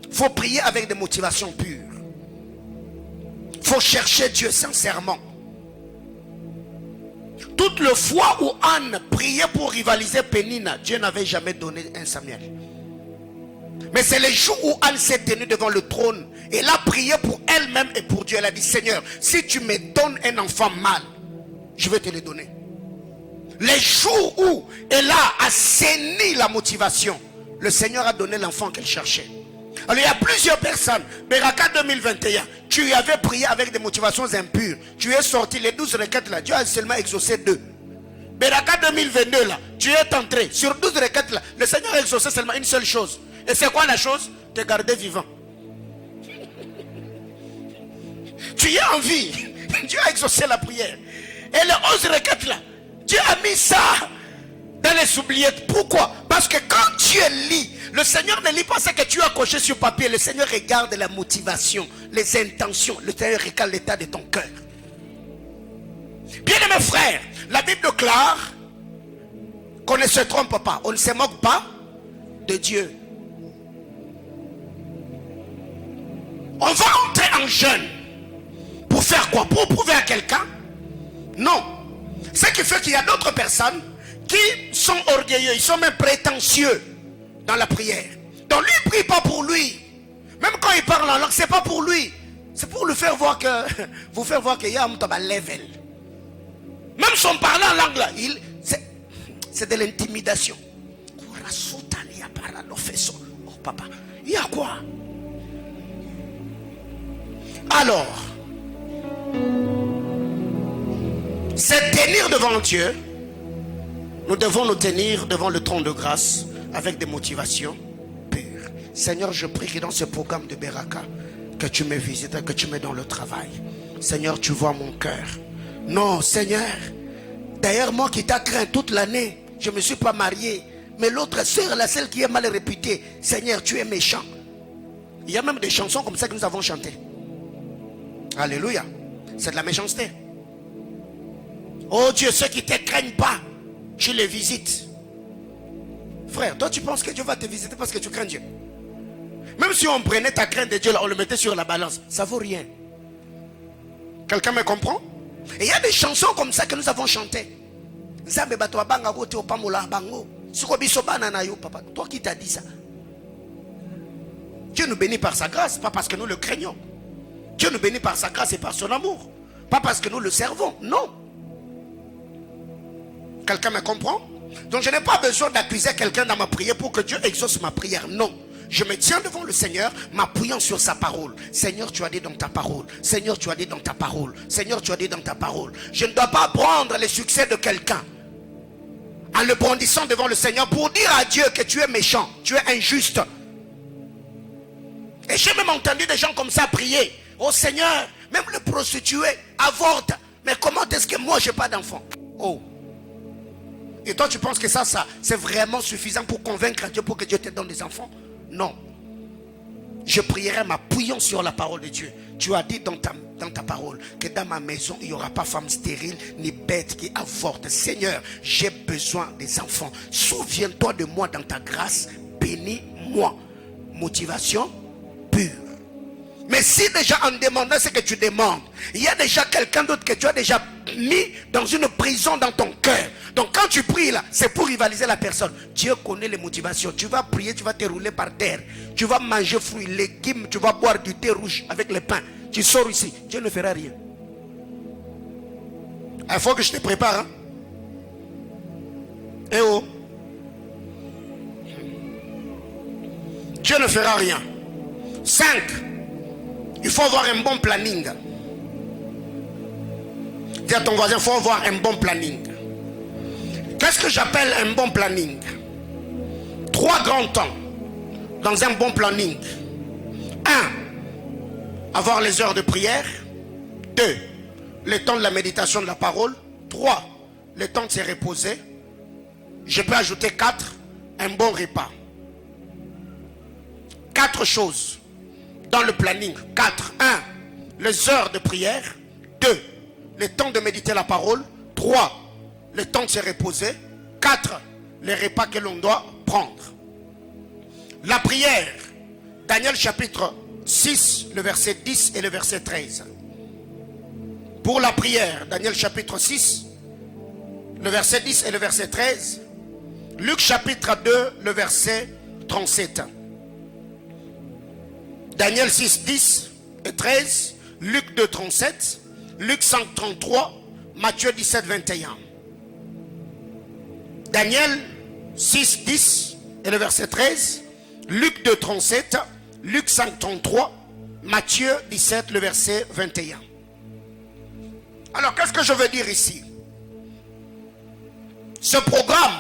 Il faut prier avec des motivations pures. Il faut chercher Dieu sincèrement. Toute le fois où Anne priait pour rivaliser Pénina, Dieu n'avait jamais donné un Samuel. Mais c'est le jour où Anne s'est tenue devant le trône. Et elle a prié pour elle-même et pour Dieu. Elle a dit, Seigneur, si tu me donnes un enfant mâle, je vais te le donner. Les jours où elle a assaini la motivation, le Seigneur a donné l'enfant qu'elle cherchait. Alors il y a plusieurs personnes. Beraka 2021, tu avais prié avec des motivations impures. Tu es sorti les 12 requêtes là. Dieu a seulement exaucé 2. Beraka 2022 là, tu es entré. Sur 12 requêtes là, le Seigneur a exaucé seulement une seule chose. Et c'est quoi la chose? Te garder vivant. Tu es en vie. Dieu a exaucé la prière. Et les 11 requêtes là, Dieu a mis ça dans les oubliettes. Pourquoi? Parce que quand Dieu lit, le Seigneur ne lit pas ce que tu as coché sur papier. Le Seigneur regarde la motivation, les intentions. Le Seigneur regarde l'état de ton cœur. Bien aimés frères, la Bible déclare qu'on ne se trompe pas. On ne se moque pas de Dieu. On va entrer en jeûne. Pour faire quoi? Pour prouver à quelqu'un? Non. Ce qui fait qu'il y a d'autres personnes qui sont orgueilleux, ils sont même prétentieux dans la prière. Donc lui, il ne prie pas pour lui. Même quand il parle en langue, ce n'est pas pour lui. C'est pour lui faire voir que, vous faire voir qu'il y a un level. Même son parler en langue là, c'est de l'intimidation. Oh papa, il y a quoi? Alors, c'est tenir devant Dieu. Nous devons nous tenir devant le trône de grâce avec des motivations pures. Seigneur, je prie que dans ce programme de Beraka, que tu me visites, que tu me donnes le travail. Seigneur, tu vois mon cœur. Non, Seigneur, d'ailleurs moi qui t'ai craint toute l'année, je ne me suis pas marié. Mais l'autre sœur, la celle qui est mal réputée, Seigneur, tu es méchant. Il y a même des chansons comme ça que nous avons chantées. Alléluia. C'est de la méchanceté. Oh Dieu, ceux qui ne te craignent pas, tu les visites. Frère, toi tu penses que Dieu va te visiter parce que tu crains Dieu. Même si on prenait ta crainte de Dieu, là, on le mettait sur la balance, ça ne vaut rien. Quelqu'un me comprend? Et il y a des chansons comme ça que nous avons chantées. Toi qui t'as dit ça? Dieu nous bénit par sa grâce, pas parce que nous le craignons. Dieu nous bénit par sa grâce et par son amour. Pas parce que nous le servons, non. Quelqu'un me comprend? Donc je n'ai pas besoin d'accuser quelqu'un dans ma prière pour que Dieu exauce ma prière, non. Je me tiens devant le Seigneur, m'appuyant sur sa parole. Seigneur, tu as dit dans ta parole. Seigneur, tu as dit dans ta parole. Seigneur, tu as dit dans ta parole. Je ne dois pas prendre les succès de quelqu'un en le brandissant devant le Seigneur pour dire à Dieu que tu es méchant, tu es injuste. Et j'ai même entendu des gens comme ça prier. Oh Seigneur, même le prostitué avorte. Mais comment est-ce que moi je n'ai pas d'enfant? Oh. Et toi tu penses que ça c'est vraiment suffisant pour convaincre Dieu pour que Dieu te donne des enfants? Non. Je prierai m'appuyant sur la parole de Dieu. Tu as dit dans ta parole que dans ma maison il n'y aura pas femme stérile ni bête qui avorte. Seigneur, j'ai besoin des enfants. Souviens-toi de moi dans ta grâce. Bénis-moi. Motivation pure. Mais si déjà en demandant ce que tu demandes, il y a déjà quelqu'un d'autre que tu as déjà mis dans une prison dans ton cœur. Donc quand tu pries là, c'est pour rivaliser la personne. Dieu connaît les motivations. Tu vas prier, tu vas te rouler par terre. Tu vas manger fruits, légumes, tu vas boire du thé rouge avec le pain. Tu sors ici, Dieu ne fera rien. Il faut que je te prépare. Hein? Eh oh. Dieu ne fera rien. 5. Il faut avoir un bon planning. Dis à ton voisin, il faut avoir un bon planning. Qu'est-ce que j'appelle un bon planning? 3 grands temps dans un bon planning. 1. Avoir les heures de prière. 2. Le temps de la méditation de la parole. 3. Le temps de se reposer. Je peux ajouter 4. Un bon repas. 4 choses dans le planning. 4. 1. Les heures de prière. 2. Le temps de méditer la parole. 3. Le temps de se reposer. 4. Les repas que l'on doit prendre. La prière. Daniel chapitre 6, le verset 10 et le verset 13. Pour la prière, Daniel chapitre 6, le verset 10 et le verset 13. Luc chapitre 2, le verset 37. Daniel 6, 10 et 13. Luc 2, 37. Luc 5, 33. Matthieu 17, 21. Daniel 6, 10 et le verset 13. Luc 2, 37. Luc 5, 33. Matthieu 17, le verset 21. Alors, qu'est-ce que je veux dire ici? Ce programme,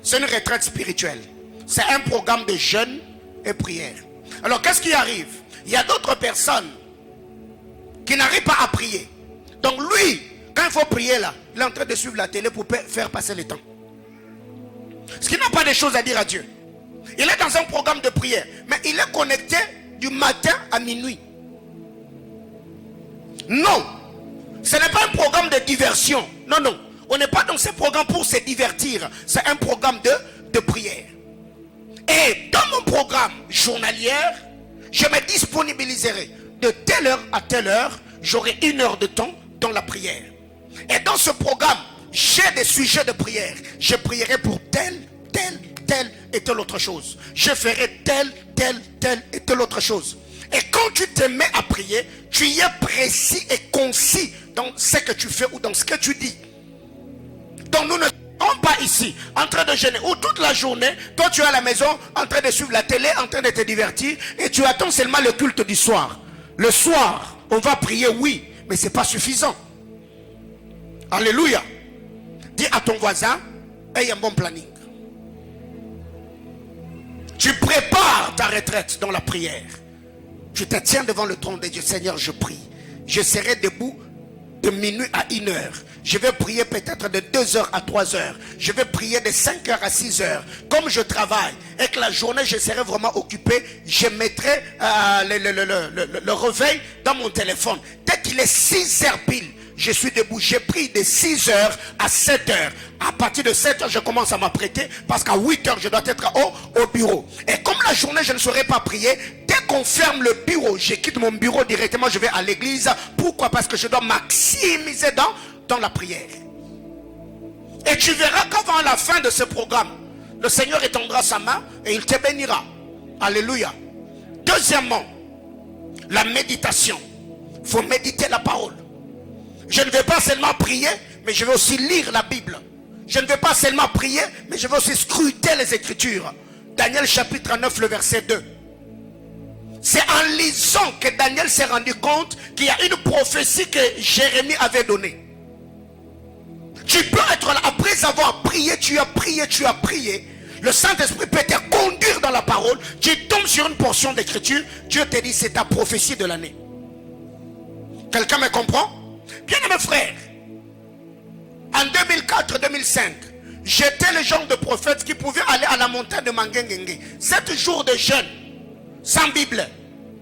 c'est une retraite spirituelle. C'est un programme de jeûne et prière. Alors, qu'est-ce qui arrive? Il y a d'autres personnes qui n'arrivent pas à prier. Donc, lui, quand il faut prier là, il est en train de suivre la télé pour faire passer le temps. Parce qu'il n'a pas de choses à dire à Dieu. Il est dans un programme de prière, mais il est connecté du matin à minuit. Non, ce n'est pas un programme de diversion. Non, non. On n'est pas dans ce programme pour se divertir. C'est un programme de prière. Et dans mon programme journalier, je me disponibiliserai de telle heure à telle heure. J'aurai 1 heure de temps dans la prière. Et dans ce programme, j'ai des sujets de prière. Je prierai pour telle et telle autre chose. Je ferai telle et telle autre chose. Et quand tu te mets à prier, tu y es précis et concis dans ce que tu fais ou dans ce que tu dis. Donc nous ne sommes pas ici en train de jeûner ou toute la journée, toi tu es à la maison en train de suivre la télé, en train de te divertir et tu attends seulement le culte du soir. Le soir, on va prier, oui, mais ce n'est pas suffisant. Alléluia. Dis à ton voisin, aie un bon planning. Tu prépares ta retraite dans la prière. Tu te tiens devant le trône de Dieu. Seigneur, je prie. Je serai debout de minuit à 1 heure. Je vais prier peut-être de 2 heures à 3 heures. Je vais prier de 5 heures à 6 heures. Comme je travaille et que la journée, je serai vraiment occupé, je mettrai le réveil dans mon téléphone. Dès qu'il est 6 heures pile, je suis debout. J'ai pris de 6 heures à 7 heures. À partir de 7 heures, je commence à m'apprêter parce qu'à 8 heures, je dois être au bureau. Et comme la journée, je ne saurais pas prier, dès qu'on ferme le bureau, je quitte mon bureau directement, je vais à l'église. Pourquoi? Parce que je dois maximiser dans la prière. Et tu verras qu'avant la fin de ce programme, le Seigneur étendra sa main et il te bénira. Alléluia. Deuxièmement, la méditation. Il faut méditer la parole. Je ne vais pas seulement prier, mais je vais aussi lire la Bible. Je ne vais pas seulement prier, mais je vais aussi scruter les Écritures. Daniel chapitre 9, le verset 2. C'est en lisant que Daniel s'est rendu compte qu'il y a une prophétie que Jérémie avait donnée. Tu peux être là, après avoir prié, tu as prié. Le Saint-Esprit peut te conduire dans la parole. Tu tombes sur une portion d'écriture. Dieu te dit, c'est ta prophétie de l'année. Quelqu'un me comprend? Bien mes frères, en 2004-2005, j'étais le genre de prophète qui pouvait aller à la montagne de Mangengenge. 7 jours de jeûne, sans Bible.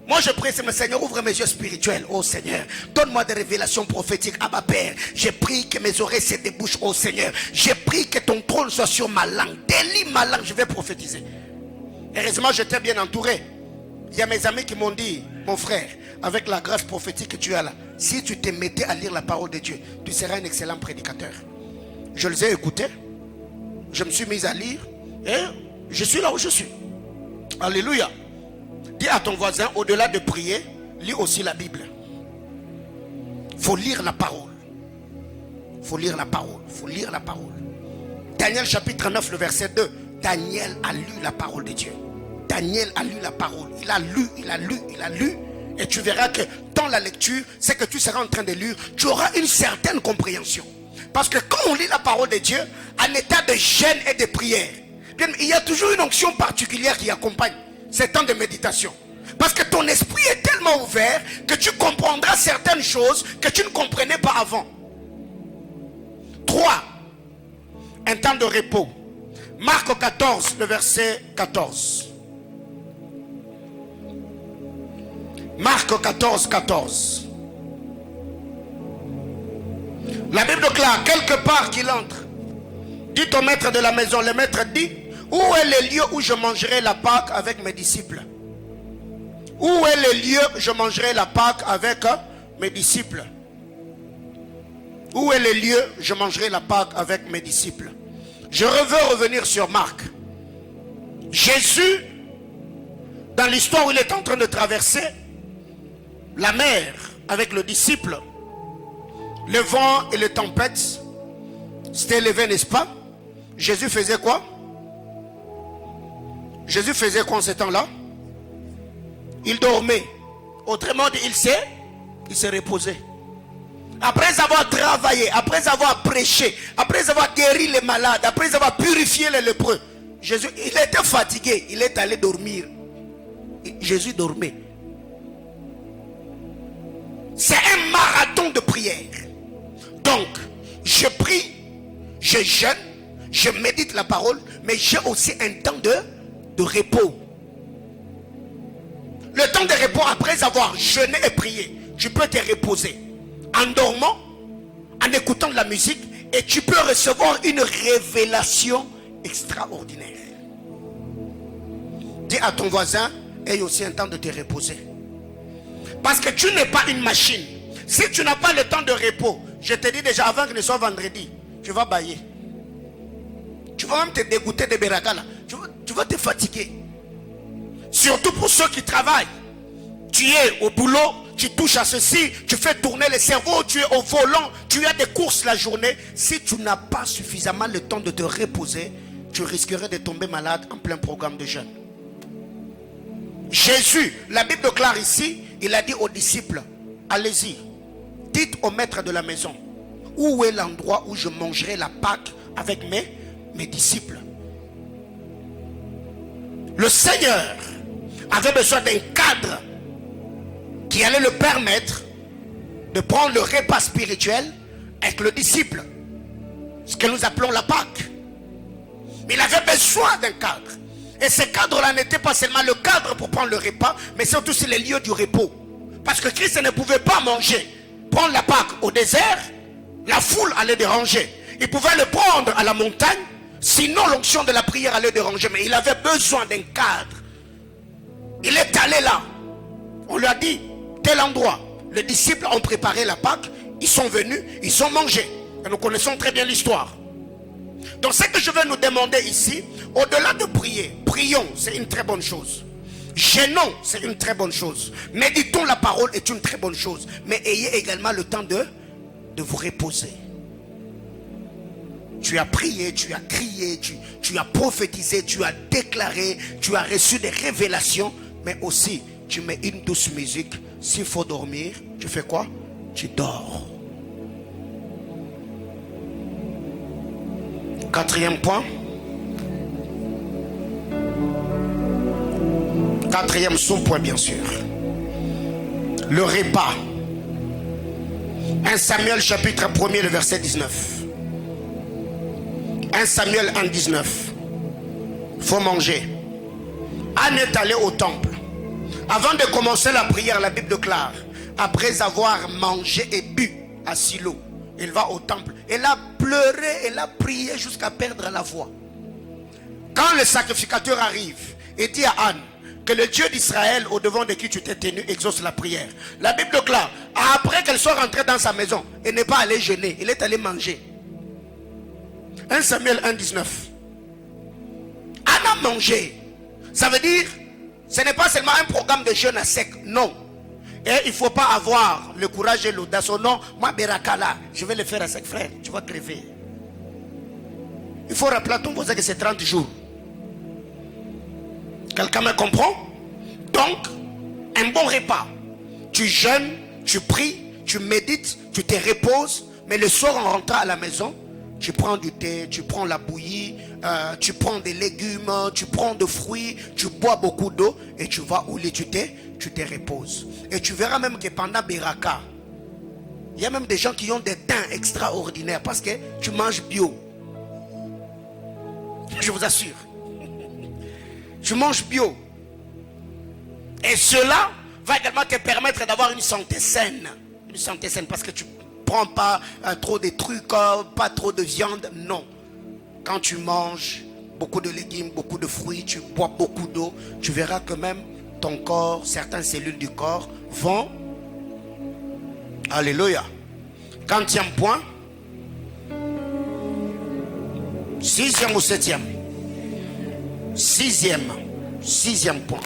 Moi je prie, c'est mon Seigneur, ouvre mes yeux spirituels, oh Seigneur. Donne-moi des révélations prophétiques à ma Père. J'ai pris que mes oreilles se débouchent, oh Seigneur. J'ai pris que ton trône soit sur ma langue. Délie ma langue, je vais prophétiser. Heureusement, j'étais bien entouré. Il y a mes amis qui m'ont dit, mon frère, avec la grâce prophétique que tu as là, si tu te mettais à lire la parole de Dieu, tu seras un excellent prédicateur. Je les ai écoutés. Je me suis mis à lire. Et je suis là où je suis. Alléluia. Dis à ton voisin, au-delà de prier, lis aussi la Bible. Il faut lire la parole. Il faut lire la parole. Il faut lire la parole. Daniel chapitre 9, le verset 2. Daniel a lu la parole de Dieu. Daniel a lu la parole. Il a lu. Et tu verras que dans la lecture, c'est que tu seras en train de lire, tu auras une certaine compréhension. Parce que quand on lit la parole de Dieu, en état de jeûne et de prière, bien, il y a toujours une onction particulière qui accompagne ces temps de méditation. Parce que ton esprit est tellement ouvert que tu comprendras certaines choses que tu ne comprenais pas avant. 3. Un temps de repos. Marc 14, le verset 14. Marc 14, 14. La Bible déclare, quelque part qu'il entre, dit au maître de la maison, le maître dit, où est le lieu où je mangerai la Pâque avec mes disciples? Où est le lieu où je mangerai la Pâque avec mes disciples? Où est le lieu où je mangerai la Pâque avec mes disciples? Je veux revenir sur Marc. Jésus, dans l'histoire où il est en train de traverser la mer avec le disciple, le vent et les tempêtes s'étaient élevés, n'est-ce pas? Jésus faisait quoi? Jésus faisait quoi en ce temps-là? Il dormait. Autrement dit, il s'est reposé. Après avoir travaillé, après avoir prêché, après avoir guéri les malades, après avoir purifié les lépreux, Jésus, il était fatigué, il est allé dormir. Jésus dormait. C'est un marathon de prière. Donc, je prie, je jeûne, je médite la parole, mais j'ai aussi un temps de repos. Le temps de repos, après avoir jeûné et prié, tu peux te reposer en dormant, en écoutant de la musique, et tu peux recevoir une révélation extraordinaire. Dis à ton voisin, aie aussi un temps de te reposer. Parce que tu n'es pas une machine. Si tu n'as pas le temps de repos, je te dis déjà avant que ne soit vendredi, tu vas bailler. Tu vas même te dégoûter de Berakala. Tu vas te fatiguer. Surtout pour ceux qui travaillent. Tu es au boulot, tu touches à ceci, tu fais tourner le cerveau, tu es au volant, tu as des courses la journée. Si tu n'as pas suffisamment le temps de te reposer, tu risquerais de tomber malade en plein programme de jeûne. Jésus, la Bible déclare ici, il a dit aux disciples, allez-y, dites au maître de la maison, où est l'endroit où je mangerai la Pâque avec mes disciples? Le Seigneur avait besoin d'un cadre qui allait le permettre de prendre le repas spirituel avec le disciple, ce que nous appelons la Pâque. Mais il avait besoin d'un cadre. Et ce cadre-là n'était pas seulement le cadre pour prendre le repas, mais surtout c'est le lieu du repos. Parce que Christ ne pouvait pas manger, prendre la Pâque au désert, la foule allait déranger. Il pouvait le prendre à la montagne, sinon l'onction de la prière allait déranger. Mais il avait besoin d'un cadre. Il est allé là. On lui a dit, tel endroit. Les disciples ont préparé la Pâque, ils sont venus, ils ont mangé. Et nous connaissons très bien l'histoire. Donc ce que je vais nous demander ici, au-delà de prier, prions, c'est une très bonne chose. Jeûnons, c'est une très bonne chose. Méditons la parole est une très bonne chose. Mais ayez également le temps de vous reposer. Tu as prié, tu as crié, tu as prophétisé, tu as déclaré, tu as reçu des révélations. Mais aussi, tu mets une douce musique. S'il faut dormir, tu fais quoi? Tu dors. Quatrième point. Quatrième sous-point, bien sûr. Le repas. 1 Samuel chapitre 1er, le verset 19. 1 Samuel 1, 19. Il faut manger. Anne est allée au temple. Avant de commencer la prière, la Bible déclare, après avoir mangé et bu à Silo, il va au temple. Elle a pleuré, elle a prié jusqu'à perdre la voix. Quand le sacrificateur arrive et dit à Anne que le Dieu d'Israël, au devant de qui tu t'es tenu, exauce la prière. La Bible déclare, après qu'elle soit rentrée dans sa maison, elle n'est pas allée jeûner, elle est allée manger. 1 Samuel 1, 19. Anne a mangé. Ça veut dire, ce n'est pas seulement un programme de jeûne à sec, non. Et il ne faut pas avoir le courage et l'audace. Oh non, moi, Berakala, je vais le faire à sec, frère, tu vas crever. Il faut rappeler à ton voisin que c'est 30 jours. Quelqu'un me comprend? Donc, un bon repas. Tu jeûnes, tu pries, tu médites, tu te reposes. Mais le soir, en rentrant à la maison, tu prends du thé, tu prends la bouillie, tu prends des légumes, tu prends des fruits, tu bois beaucoup d'eau et tu vas au lit, tu te reposes. Et tu verras même que pendant Beraka, il y a même des gens qui ont des teints extraordinaires parce que tu manges bio. Je vous assure. Tu manges bio. Et cela va également te permettre d'avoir une santé saine. Une santé saine parce que tu ne prends pas trop de trucs, pas trop de viande. Non. Quand tu manges beaucoup de légumes, beaucoup de fruits, tu bois beaucoup d'eau, tu verras que même ton corps, certaines cellules du corps vont... Alléluia. Quantième point? 6e ou 7e? 6e point.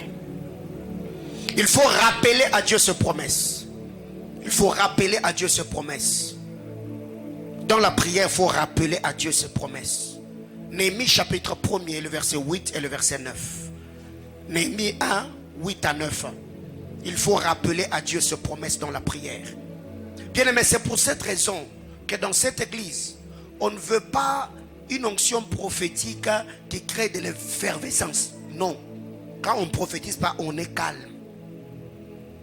Il faut rappeler à Dieu ses promesses. Il faut rappeler à Dieu ses promesses. Dans la prière, il faut rappeler à Dieu ses promesses. Néhémie chapitre 1er, le verset 8 et le verset 9. Néhémie 1, 8 à 9. Il faut rappeler à Dieu ses promesses dans la prière. Bien aimé, c'est pour cette raison que dans cette église, on ne veut pas une onction prophétique qui crée de l'effervescence. Non. Quand on ne prophétise pas, on est calme.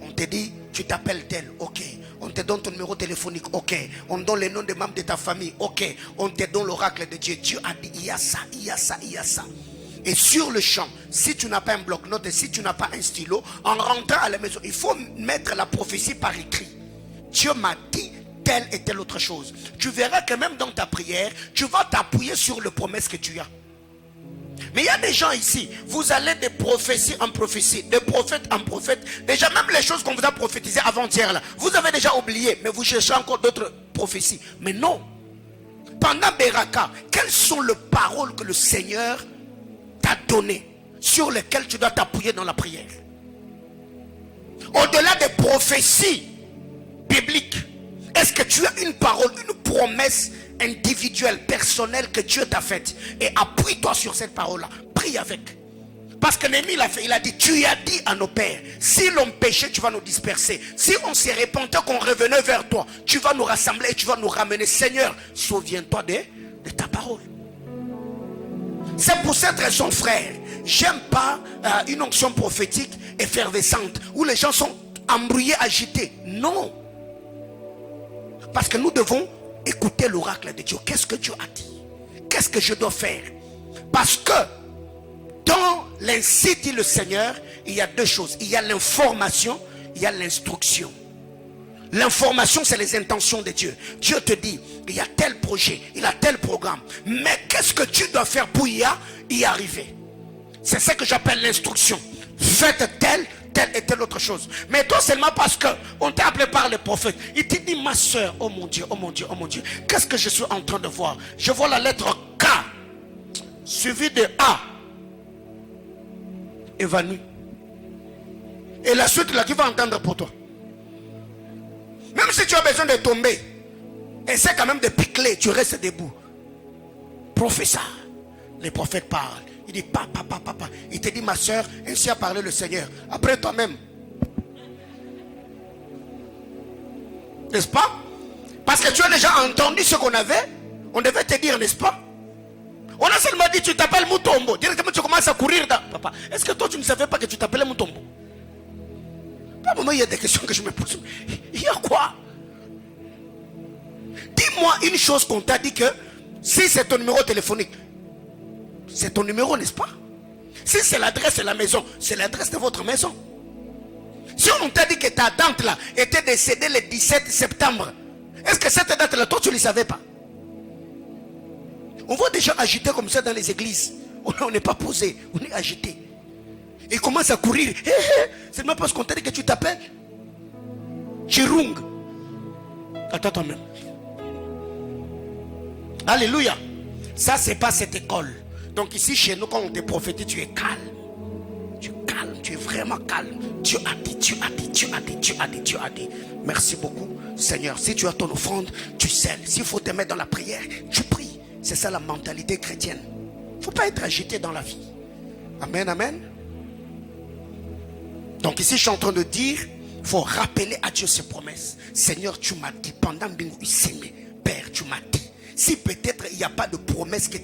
On te dit, tu t'appelles tel, ok. On te donne ton numéro téléphonique, ok. On donne les noms des membres de ta famille, ok. On te donne l'oracle de Dieu. Dieu a dit, il y a ça, il y a ça, il y a ça. Et sur le champ, si tu n'as pas un bloc-notes et si tu n'as pas un stylo, en rentrant à la maison, il faut mettre la prophétie par écrit. Dieu m'a dit telle et telle autre chose. Tu verras que même dans ta prière, tu vas t'appuyer sur les promesses que tu as. Mais il y a des gens ici, vous allez de prophétie en prophétie, de prophète en prophète. Déjà même les choses qu'on vous a prophétisées avant-hier là, vous avez déjà oublié, mais vous cherchez encore d'autres prophéties. Mais non. Pendant Beraka, quelles sont les paroles que le Seigneur t'a données, sur lesquelles tu dois t'appuyer dans la prière? Au-delà des prophéties bibliques, est-ce que tu as une parole, une promesse individuelle, personnelle que Dieu t'a faite? Et appuie-toi sur cette parole-là. Prie avec. Parce que Néhémie l'a fait. Il a dit, tu as dit à nos pères, si l'on péchait, tu vas nous disperser. Si on s'est repentait, qu'on revenait vers toi, tu vas nous rassembler et tu vas nous ramener. Seigneur, souviens-toi de ta parole. C'est pour cette raison, frère, j'aime pas une onction prophétique effervescente où les gens sont embrouillés, agités. Non. Parce que nous devons écouter l'oracle de Dieu. Qu'est-ce que Dieu a dit? Qu'est-ce que je dois faire? Parce que dans l'ainsi dit le Seigneur, il y a deux choses. Il y a l'information, il y a l'instruction. L'information, c'est les intentions de Dieu. Dieu te dit, il y a tel projet, il y a tel programme. Mais qu'est-ce que tu dois faire pour y arriver? C'est ça que j'appelle l'instruction. Faites telle et telle autre chose. Mais toi seulement parce qu'on t'a appelé par les prophètes. Il te dit, ma soeur, oh mon Dieu, oh mon Dieu, oh mon Dieu. Qu'est-ce que je suis en train de voir? Je vois la lettre K suivie de A. Évanoui. Et la suite là, qui va entendre pour toi? Même si tu as besoin de tomber, essaie quand même de piquer, tu restes debout. Professeur, les prophètes parlent. Il dit, papa. Il te dit, ma soeur, ainsi a parlé le Seigneur. Après toi-même. N'est-ce pas? Parce que tu as déjà entendu ce qu'on avait. On devait te dire, n'est-ce pas? On a seulement dit, tu t'appelles Mutombo. Directement, tu commences à courir. Papa, est-ce que toi, tu ne savais pas que tu t'appelais Mutombo? À un moment, il y a des questions que je me pose. Il y a quoi? Dis-moi une chose qu'on t'a dit que si c'est ton numéro téléphonique, c'est ton numéro, n'est-ce pas? Si c'est l'adresse de la maison, c'est l'adresse de votre maison. Si on t'a dit que ta tante là était décédée le 17 septembre, est-ce que cette date là, toi tu ne le savais pas? On voit des gens agités comme ça dans les églises. On n'est pas posé, on est agité. Ils commencent à courir. C'est même parce qu'on t'a dit que tu t'appelles Chirung. Attends toi-même. Alléluia. Ça, c'est pas cette école. Donc ici, chez nous, quand on te prophétise, tu es calme. Tu es calme, tu es vraiment calme. Dieu a dit, Dieu a dit, Dieu a dit, Dieu a dit, Dieu a dit. Merci beaucoup, Seigneur. Si tu as ton offrande, tu scelles. S'il faut te mettre dans la prière, tu pries. C'est ça la mentalité chrétienne. Il ne faut pas être agité dans la vie. Amen, amen. Donc ici, je suis en train de dire, il faut rappeler à Dieu ses promesses. Seigneur, tu m'as dit, pendant Bingo Père, tu m'as dit. Si peut-être il n'y a pas de promesse que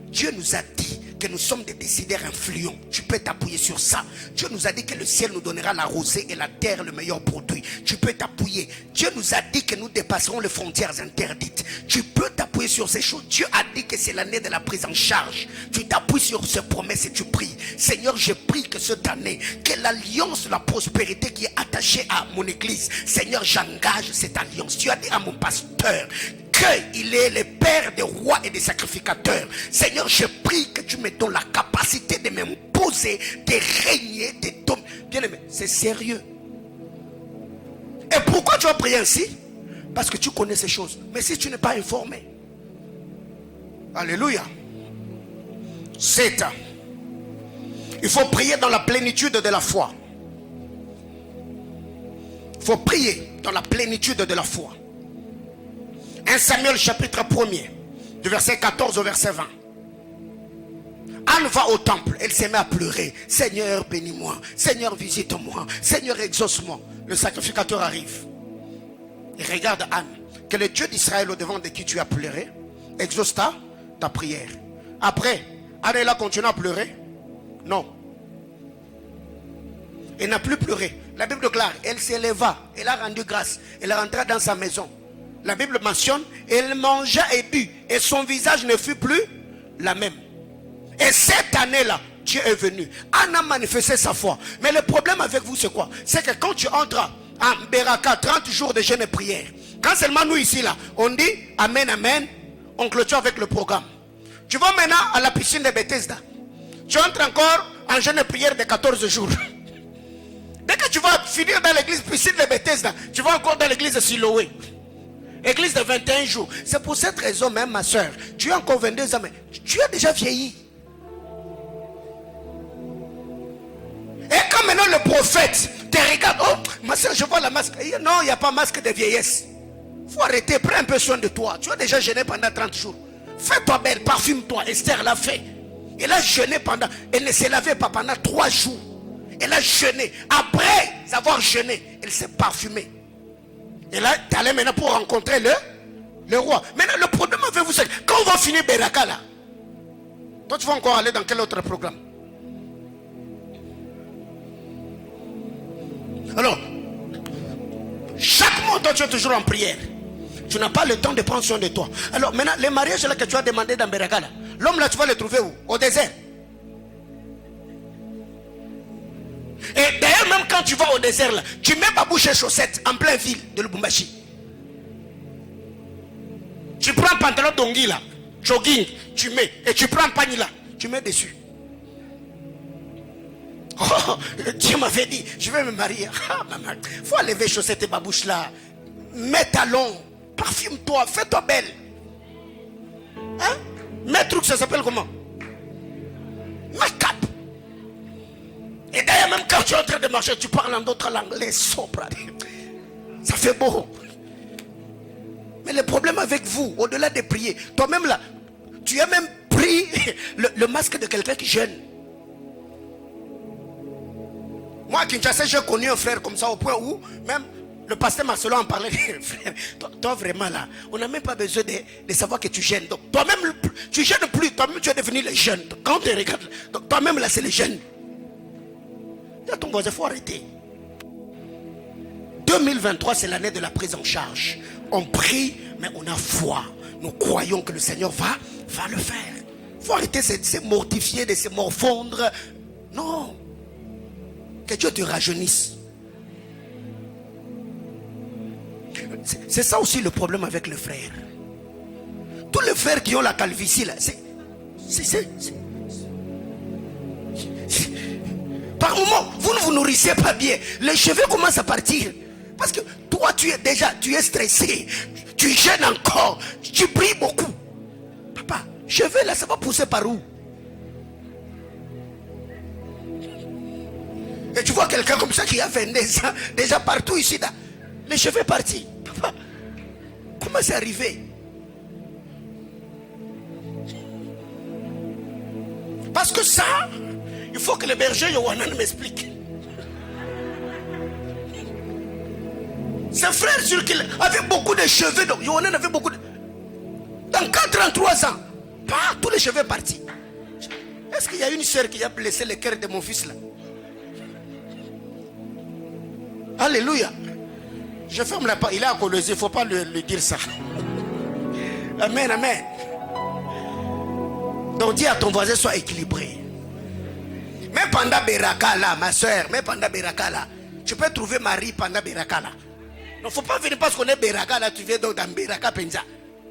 Dieu nous a dit que nous sommes des décideurs influents. Tu peux t'appuyer sur ça. Dieu nous a dit que le ciel nous donnera la rosée et la terre le meilleur produit. Tu peux t'appuyer. Dieu nous a dit que nous dépasserons les frontières interdites. Tu peux t'appuyer sur ces choses. Dieu a dit que c'est l'année de la prise en charge. Tu t'appuies sur ces promesses et tu pries. Seigneur, je prie que cette année, que l'alliance de la prospérité qui est attachée à mon église, Seigneur, j'engage cette alliance. Tu as dit à mon pasteur qu'il est le père des rois et des sacrificateurs. Seigneur, je prie que tu me donnes la capacité de m'imposer, de régner, de dominer. Bien aimé, c'est sérieux. Et pourquoi tu as prié ainsi? Parce que tu connais ces choses. Mais si tu n'es pas informé, alléluia, c'est un. Il faut prier dans la plénitude de la foi. Il faut prier dans la plénitude de la foi. 1 Samuel chapitre 1er, du verset 14 au verset 20. Anne va au temple, elle se met à pleurer. Seigneur, bénis-moi. Seigneur, visite-moi. Seigneur, exauce-moi. Le sacrificateur arrive. Il regarde Anne. Que le Dieu d'Israël, au devant de qui tu as pleuré, exauce ta prière. Après, Anne, elle a continué à pleurer? Non. Elle n'a plus pleuré. La Bible déclare, elle s'éleva, elle a rendu grâce. Elle est rentrée dans sa maison. La Bible mentionne, elle mangea et but, et son visage ne fut plus la même. Et cette année-là, Dieu est venu. Anne a manifesté sa foi. Mais le problème avec vous, c'est quoi? C'est que quand tu entres en Beraka, 30 jours de jeûne et prière, quand seulement nous ici, là, on dit Amen, Amen, on clôture avec le programme. Tu vas maintenant à la piscine de Bethesda. Tu entres encore en jeûne et prière de 14 jours. Dès que tu vas finir dans l'église piscine de Bethesda, tu vas encore dans l'église de Siloé. Église de 21 jours. C'est pour cette raison même, ma soeur, tu as encore 22 ans, mais tu as déjà vieilli. Et quand maintenant le prophète te regarde, oh, ma soeur, je vois la masque. Non, il n'y a pas masque de vieillesse. Il faut arrêter, prends un peu soin de toi. Tu as déjà jeûné pendant 30 jours. Fais-toi belle, parfume-toi. Esther l'a fait. Elle a jeûné pendant, elle ne s'est lavée pas pendant 3 jours. Elle a jeûné. Après avoir jeûné, elle s'est parfumée. Et là, tu allais maintenant pour rencontrer le roi. Maintenant, le problème avec vous, c'est que quand on va finir Beraka là, toi tu vas encore aller dans quel autre programme? Alors, chaque mois, toi tu es toujours en prière. Tu n'as pas le temps de prendre soin de toi. Alors maintenant, les mariages là que tu as demandé dans Beraka là, l'homme là tu vas le trouver où? Au désert. Et d'ailleurs, même quand tu vas au désert là, tu mets babouche et chaussettes en pleine ville de Lubumbashi. Tu prends pantalon d'ongui là, jogging, tu mets, et tu prends panier là, tu mets dessus. Oh, Dieu m'avait dit, je vais me marier. Ah, maman, faut enlever chaussettes et babouche là. Mets talons, parfume-toi, fais-toi belle. Hein? Mets truc, ça s'appelle comment? Make-up. Et d'ailleurs, même quand tu es en train de marcher, tu parles en d'autres langues. Les sobres. Ça fait beau. Mais le problème avec vous, au-delà de prier, toi-même là, tu as même pris le masque de quelqu'un qui jeûne. Moi, à Kinshasa, j'ai connu un frère comme ça au point où même le pasteur Marcelin en parlait. Frère, toi vraiment là, on n'a même pas besoin de savoir que tu jeûnes. Donc toi-même, tu jeûnes plus. Toi-même, tu es devenu le jeûne. Quand tu regardes, donc toi-même là, c'est le jeûne. Ton voisin, il faut arrêter. 2023, c'est l'année de la prise en charge. On prie, mais on a foi. Nous croyons que le Seigneur va le faire. Il faut arrêter de se mortifier, de se morfondre. Non. Que Dieu te rajeunisse. C'est ça aussi le problème avec le frère. Tous les frères qui ont la calvitie là, par moment, vous ne vous nourrissez pas bien. Les cheveux commencent à partir. Parce que toi, tu es stressé. Tu jeûnes encore. Tu pries beaucoup. Papa, cheveux là, ça va pousser par où? Et tu vois quelqu'un comme ça qui a 22 ans, déjà partout ici, là, les cheveux partis. Papa, comment c'est arrivé? Parce que ça, il faut que le berger Yohanan m'explique. Ses frères sur qui avaient beaucoup de cheveux. Donc Yohanan avait beaucoup de... Dans 43 ans, Tous les cheveux partis. Est-ce qu'il y a une soeur qui a blessé le cœur de mon fils là? Alléluia. Je ferme la porte. Il est alcoolisé, il ne faut pas lui dire ça. Amen, amen. Donc dis à ton voisin, sois équilibré. Même pendant Beraka là, ma soeur, même pendant Beraka là, tu peux trouver Marie pendant Beraka là. Il ne faut pas venir parce qu'on est Beraka là, tu viens donc dans Beraka Penza.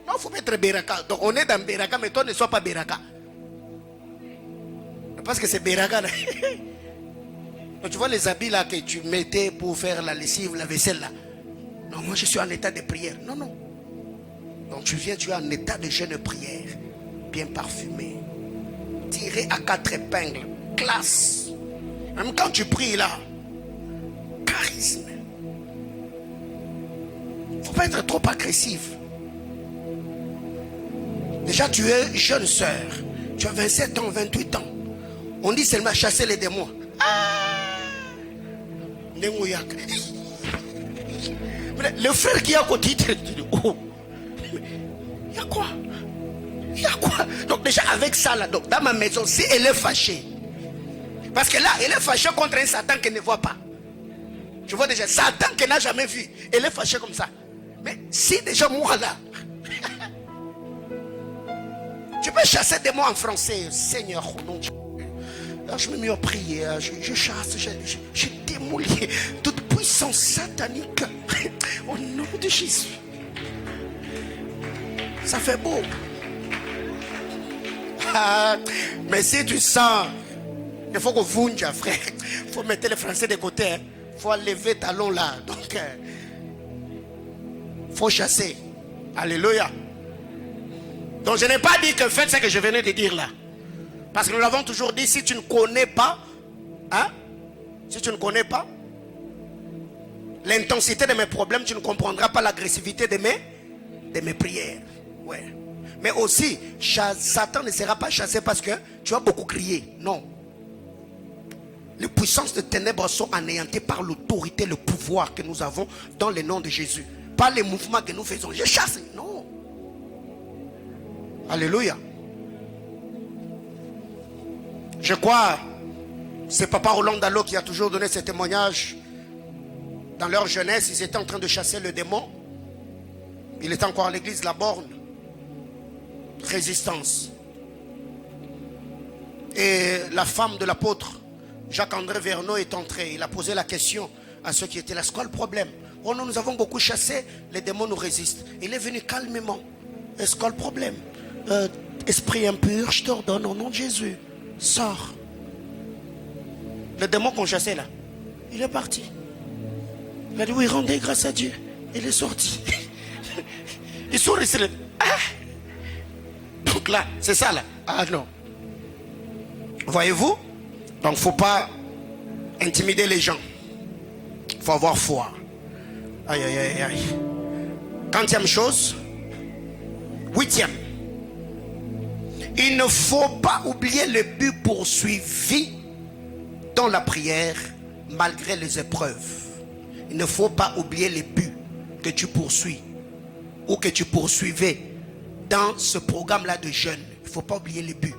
Non, il faut pas être Beraka. Donc on est dans Beraka, mais toi ne sois pas Beraka. Parce que c'est Beraka là. Donc tu vois les habits là que tu mettais pour faire la lessive, la vaisselle là. Non, moi je suis en état de prière. Non, non. Donc tu viens, tu es en état de jeûne prière. Bien parfumé. Tiré à 4 épingles. Classe. Même quand tu pries là. Charisme. Il ne faut pas être trop agressif. Déjà tu es jeune sœur. Tu as 27 ans, 28 ans. On dit seulement chasser les démons. Le frère qui est à côté, il dit, oh, il y a quoi? Il y a quoi? Donc déjà avec ça là, donc dans ma maison, si elle est fâchée, parce que là, elle est fâchée contre un Satan qu'elle ne voit pas. Tu vois déjà, Satan qu'elle n'a jamais vu, elle est fâchée comme ça. Mais si déjà moi là, tu peux chasser des mots en français, Seigneur, au nom de Dieu. Là, je me mets à prier, je chasse, je démolis toute puissance satanique au nom de Jésus. Ça fait beau. Mais si tu sens, il faut qu'on vunge, frère. Il faut mettre les Français de côté. Il faut lever talon là. Donc, il faut chasser. Alléluia. Donc, je n'ai pas dit que faites ce que je venais de dire là. Parce que nous l'avons toujours dit, si tu ne connais pas, hein, si tu ne connais pas l'intensité de mes problèmes, tu ne comprendras pas l'agressivité de mes prières. Ouais. Mais aussi, Satan ne sera pas chassé parce que tu as beaucoup crié. Non. Les puissances de ténèbres sont anéanties par l'autorité, le pouvoir que nous avons dans le nom de Jésus. Pas les mouvements que nous faisons. Je chasse. Non. Alléluia. Je crois, c'est Papa Roland Dallot qui a toujours donné ce témoignage. Dans leur jeunesse, ils étaient en train de chasser le démon. Il était encore à l'église La Borne. Résistance. Et la femme de l'apôtre, Jacques-André Verneau, est entrée. Il a posé la question à ceux qui étaient là. C'est quoi le problème? Oh non, nous avons beaucoup chassé, les démons nous résistent. Il est venu calmement. Est-ce quoi le problème? Esprit impur, je t'ordonne au nom de Jésus. Sors. Le démon qu'on chassait là, il est parti. Il a dit oui, rendez grâce à Dieu. Il est sorti. Ils sont restés. Donc là, c'est ça là. Ah non. Voyez-vous? Donc il ne faut pas intimider les gens. Il faut avoir foi. Aïe, aïe, aïe, aïe. 40e chose. 8e. Il ne faut pas oublier le but poursuivi dans la prière malgré les épreuves. Il ne faut pas oublier le but que tu poursuis ou que tu poursuivais dans ce programme-là de jeûne. Il ne faut pas oublier le but.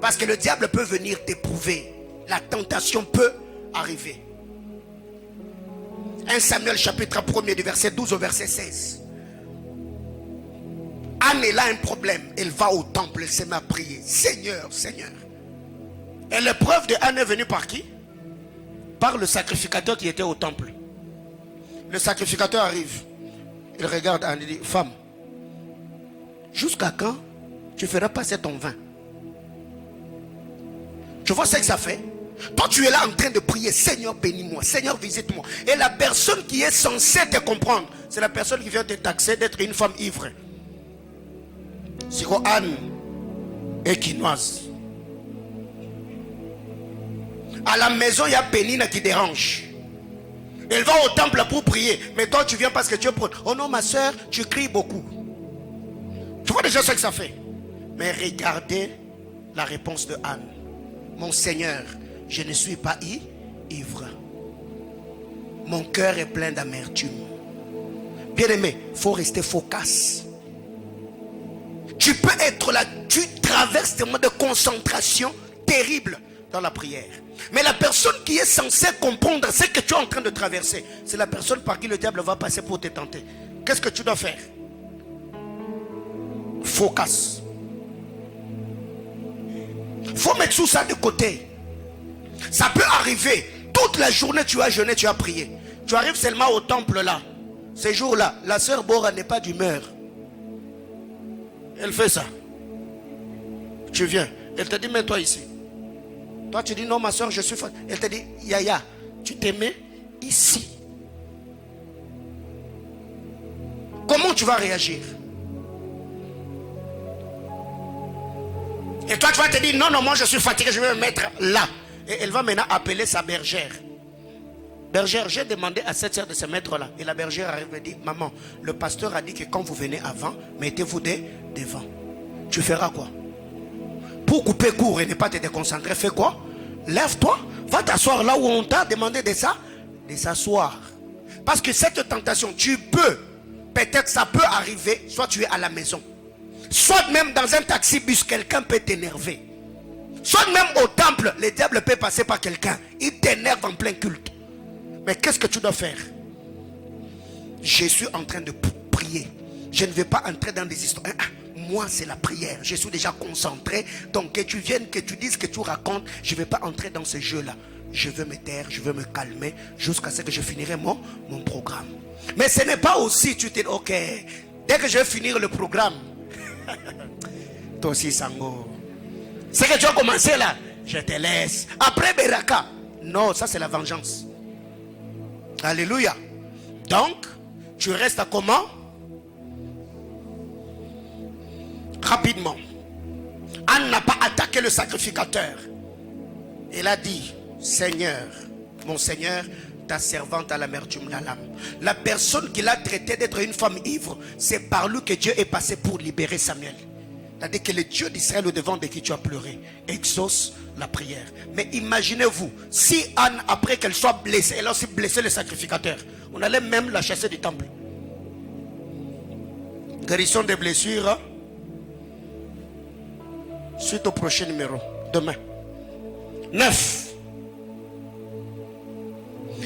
Parce que le diable peut venir t'éprouver. La tentation peut arriver. 1 Samuel chapitre 1er du verset 12 au verset 16. Anne, elle a un problème. Elle va au temple, elle se met à prier. Seigneur, Seigneur. Et l'épreuve de Anne est venue par qui? Par le sacrificateur qui était au temple. Le sacrificateur arrive. Il regarde Anne et dit, femme, jusqu'à quand tu feras passer ton vin? Tu vois ce que ça fait? Toi tu es là en train de prier, Seigneur bénis-moi, Seigneur visite-moi. Et la personne qui est censée te comprendre, c'est la personne qui vient te taxer d'être une femme ivre. C'est quoi Anne et quinoise. À la maison il y a Pénina qui dérange. Elle va au temple pour prier. Mais toi tu viens parce que tu es prêtre. Oh non ma soeur, tu cries beaucoup. Tu vois déjà ce que ça fait. Mais regardez la réponse de Anne. Mon Seigneur, je ne suis pas ivre. Mon cœur est plein d'amertume. Bien aimé, il faut rester focus. Tu peux être là, tu traverses des moments de concentration terribles dans la prière. Mais la personne qui est censée comprendre ce que tu es en train de traverser, c'est la personne par qui le diable va passer pour te tenter. Qu'est-ce que tu dois faire? Focus. Faut mettre tout ça de côté. Ça peut arriver. Toute la journée tu as jeûné, tu as prié. Tu arrives seulement au temple là. Ces jours-là, la sœur Bora n'est pas d'humeur. Elle fait ça. Tu viens. Elle te dit, mets-toi ici. Toi tu dis, non ma soeur, je suis fatiguée. Elle te dit, Yaya, tu te mets ici. Comment tu vas réagir? Et toi tu vas te dire, non, non, moi je suis fatigué, je vais me mettre là. Et elle va maintenant appeler sa bergère. Bergère, j'ai demandé à cette sœur de se mettre là. Et la bergère arrive et me dit, maman, le pasteur a dit que quand vous venez avant, mettez-vous devant. Tu feras quoi? Pour couper court et ne pas te déconcentrer, fais quoi? Lève-toi, va t'asseoir là où on t'a demandé de s'asseoir. Parce que cette tentation, tu peux, peut-être ça peut arriver, soit tu es à la maison, soit même dans un taxi-bus, quelqu'un peut t'énerver. Soit même au temple, le diable peut passer par quelqu'un, il t'énerve en plein culte. Mais qu'est-ce que tu dois faire? Je suis en train de prier. Je ne vais pas entrer dans des histoires. Moi, c'est la prière. Je suis déjà concentré. Donc, que tu viennes, que tu dises, que tu racontes, je ne vais pas entrer dans ce jeu-là. Je veux me taire, je veux me calmer jusqu'à ce que je finirai mon programme. Mais ce n'est pas aussi, tu te dis, ok, dès que je vais finir le programme, toi aussi, Sango, c'est que tu as commencé là, je te laisse. Après Beraka, non, ça c'est la vengeance. Alléluia. Donc, tu restes à comment? Rapidement. Anne n'a pas attaqué le sacrificateur. Elle a dit, Seigneur, mon Seigneur, ta servante a l'amertume de l'âme. La personne qui l'a traité d'être une femme ivre, c'est par lui que Dieu est passé pour libérer Samuel. C'est-à-dire que le Dieu d'Israël au devant de qui tu as pleuré exauce la prière. Mais imaginez-vous, si Anne, après qu'elle soit blessée, elle a aussi blessé le sacrificateur, on allait même la chasser du temple. Guérison des blessures, suite au prochain numéro, demain. 9.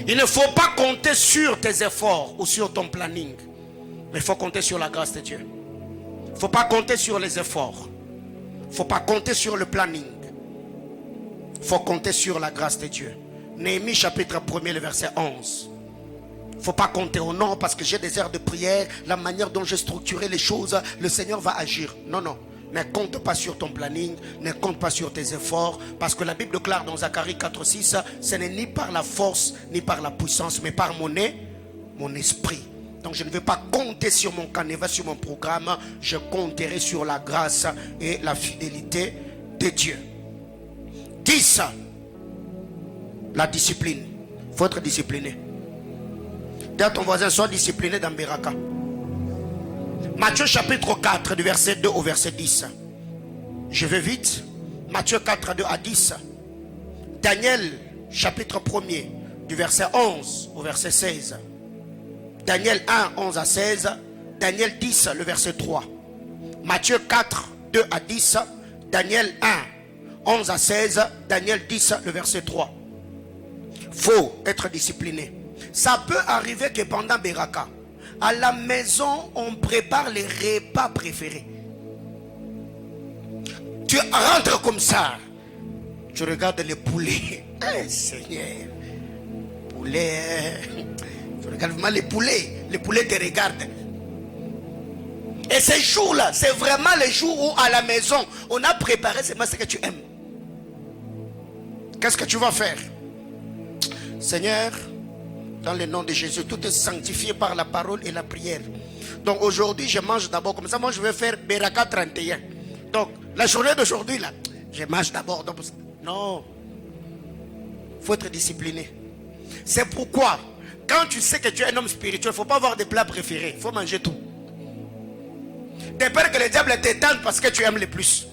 Il ne faut pas compter sur tes efforts ou sur ton planning, mais il faut compter sur la grâce de Dieu. Il ne faut pas compter sur les efforts. Il ne faut pas compter sur le planning. Il faut compter sur la grâce de Dieu. Néhémie chapitre 1er, le verset 11. Il ne faut pas compter au nom parce que j'ai des heures de prière, la manière dont j'ai structuré les choses, le Seigneur va agir. Non, non. Ne compte pas sur ton planning, ne compte pas sur tes efforts, parce que la Bible déclare dans Zacharie 4:6, ce n'est ni par la force, ni par la puissance, mais par mon esprit. Donc je ne vais pas compter sur mon canevas, sur mon programme, je compterai sur la grâce et la fidélité de Dieu. 10. La discipline. Il faut être discipliné. Dis à ton voisin, sois discipliné dans Beraka. Matthieu chapitre 4 du verset 2 au verset 10. Je vais vite. Matthieu 4 2 à 10. Daniel chapitre 1er du verset 11 au verset 16. Daniel 1 11 à 16. Daniel 10 le verset 3. Matthieu 4 2 à 10. Daniel 1 11 à 16. Daniel 10 le verset 3. Faut être discipliné. Ça peut arriver que pendant Beraka, à la maison, on prépare les repas préférés. Tu rentres comme ça. Tu regardes les poulets. Eh, Seigneur. Poulet. Tu regardes vraiment les poulets. Les poulets te regardent. Et ces jours-là, c'est vraiment les jours où à la maison, on a préparé ce que tu aimes. Qu'est-ce que tu vas faire? Seigneur, dans le nom de Jésus, tout est sanctifié par la parole et la prière. Donc aujourd'hui, je mange d'abord comme ça. Moi, je vais faire Beraka 31. Donc, la journée d'aujourd'hui, là, je mange d'abord. Non. Il faut être discipliné. C'est pourquoi, quand tu sais que tu es un homme spirituel, il ne faut pas avoir des plats préférés. Il faut manger tout. De peur que le diable te tente parce que tu aimes le plus.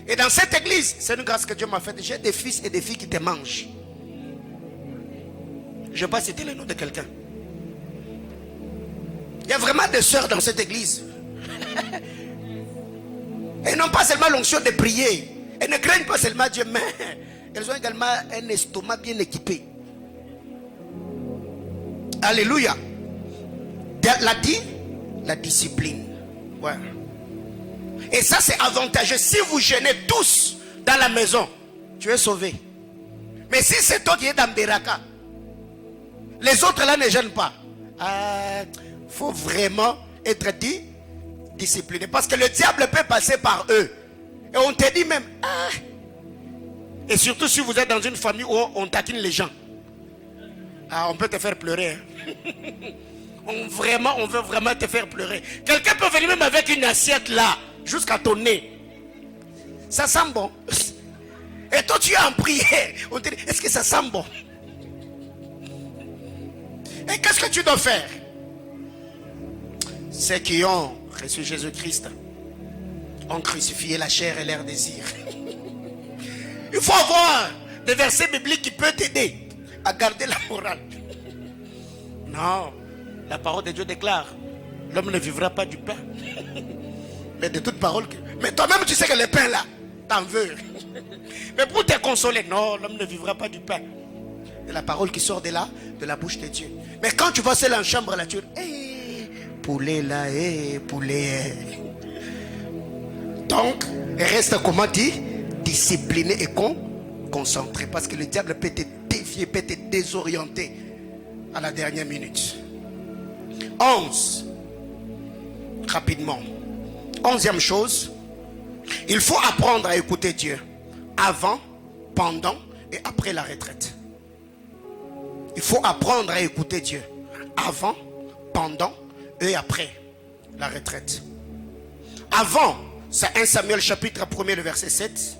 Et dans cette église, c'est une grâce que Dieu m'a faite. J'ai des fils et des filles qui te mangent. Je ne vais pas citer le nom de quelqu'un. Il y a vraiment des sœurs dans cette église. Elles n'ont pas seulement l'onction de prier. Elles ne craignent pas seulement Dieu, mais elles ont également un estomac bien équipé. Alléluia. La discipline. Ouais. Et ça, c'est avantageux. Si vous jeûnez tous dans la maison, tu es sauvé. Mais si c'est toi qui es dans Beraka, les autres là ne jeûnent pas. Faut vraiment être discipliné. Parce que le diable peut passer par eux. Et on te dit même, et surtout si vous êtes dans une famille où on taquine les gens. On peut te faire pleurer. On veut vraiment te faire pleurer. Quelqu'un peut venir même avec une assiette là, jusqu'à ton nez. Ça sent bon. Et toi tu es en prière. On te dit, est-ce que ça sent bon? Et qu'est-ce que tu dois faire? Ceux qui ont reçu Jésus-Christ ont crucifié la chair et leurs désirs. Il faut avoir des versets bibliques qui peuvent t'aider à garder la morale. Non, la parole de Dieu déclare, l'homme ne vivra pas du pain, mais de toute parole. Mais toi-même tu sais que le pain là, t'en veux. Mais pour te consoler, non, l'homme ne vivra pas du pain. C'est la parole qui sort de là, de la bouche de Dieu. Mais quand tu vas seul en chambre là, tu dis, poulet là, poulet. Donc, reste, comment dit, discipliné et concentré. Parce que le diable peut te dévier, peut te désorienter à la dernière minute. 11. Rapidement. 11e chose. Il faut apprendre à écouter Dieu avant, pendant et après la retraite. Il faut apprendre à écouter Dieu avant, pendant et après la retraite. Avant, c'est 1 Samuel chapitre 1er le verset 7.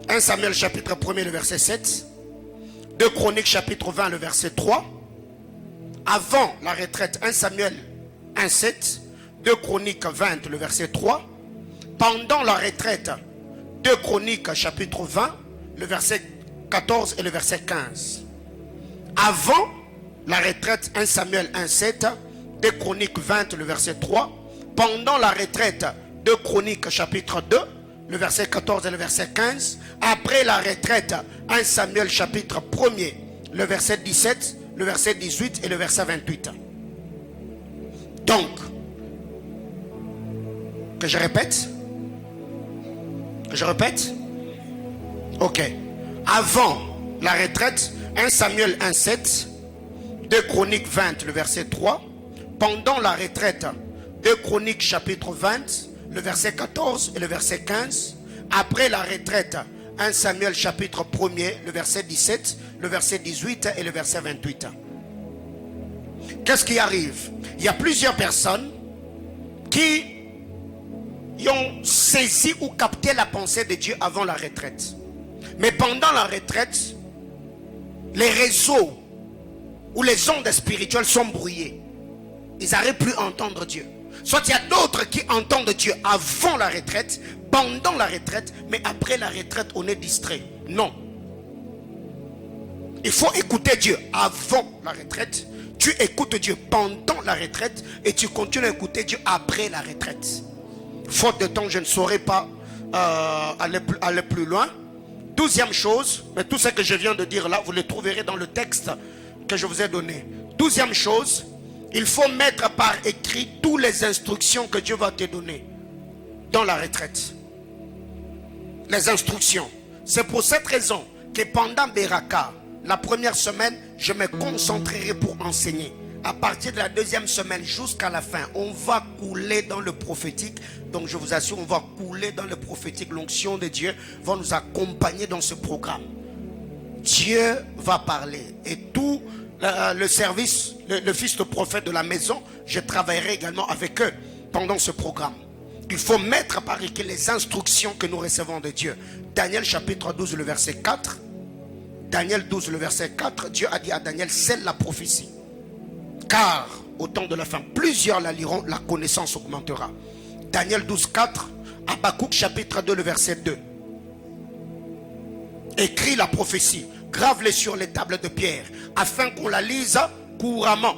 1 Samuel chapitre 1er le verset 7. 2 Chroniques chapitre 20 le verset 3. Avant la retraite, 1 Samuel 1, 7. 2 Chroniques 20 le verset 3. Pendant la retraite, 2 Chroniques chapitre 20 le verset 14 et le verset 15. Avant la retraite, 1 Samuel 1, 7. 2 Chroniques 20 le verset 3. Pendant la retraite, 2 Chroniques chapitre 2 le verset 14 et le verset 15. Après la retraite, 1 Samuel chapitre 1er le verset 17, le verset 18 et le verset 28. Donc, que je répète? Ok. Avant la retraite, 1 Samuel 1, 7. 2 Chroniques 20 le verset 3. Pendant la retraite, 2 Chroniques chapitre 20 le verset 14 et le verset 15. Après la retraite, 1 Samuel chapitre 1er le verset 17, le verset 18 et le verset 28. Qu'est-ce qui arrive? Il y a plusieurs personnes qui ont saisi ou capté la pensée de Dieu avant la retraite. Mais pendant la retraite, les réseaux ou les ondes spirituelles sont brouillées. Ils n'arrivent plus à entendre Dieu. Soit il y a d'autres qui entendent Dieu avant la retraite, pendant la retraite, mais après la retraite, on est distrait. Non. Il faut écouter Dieu avant la retraite. Tu écoutes Dieu pendant la retraite et tu continues à écouter Dieu après la retraite. Faute de temps, je ne saurais pas aller plus loin. 12e chose, mais tout ce que je viens de dire là, vous le trouverez dans le texte que je vous ai donné. 12e chose, il faut mettre par écrit toutes les instructions que Dieu va te donner dans la retraite. Les instructions. C'est pour cette raison que pendant Beraka, la première semaine, je me concentrerai pour enseigner. À partir de la deuxième semaine jusqu'à la fin, on va couler dans le prophétique. Donc je vous assure, on va couler dans le prophétique. L'onction de Dieu va nous accompagner dans ce programme. Dieu va parler. Et tout le service, le fils de prophète de la maison, je travaillerai également avec eux pendant ce programme. Il faut mettre par écrit les instructions que nous recevons de Dieu. Daniel chapitre 12, le verset 4. Daniel 12, le verset 4. Dieu a dit à Daniel, scelle la prophétie. Car au temps de la fin, plusieurs la liront, la connaissance augmentera. Daniel 12, 4. Habakkuk chapitre 2, le verset 2. Écris la prophétie, grave-les sur les tables de pierre, afin qu'on la lise couramment,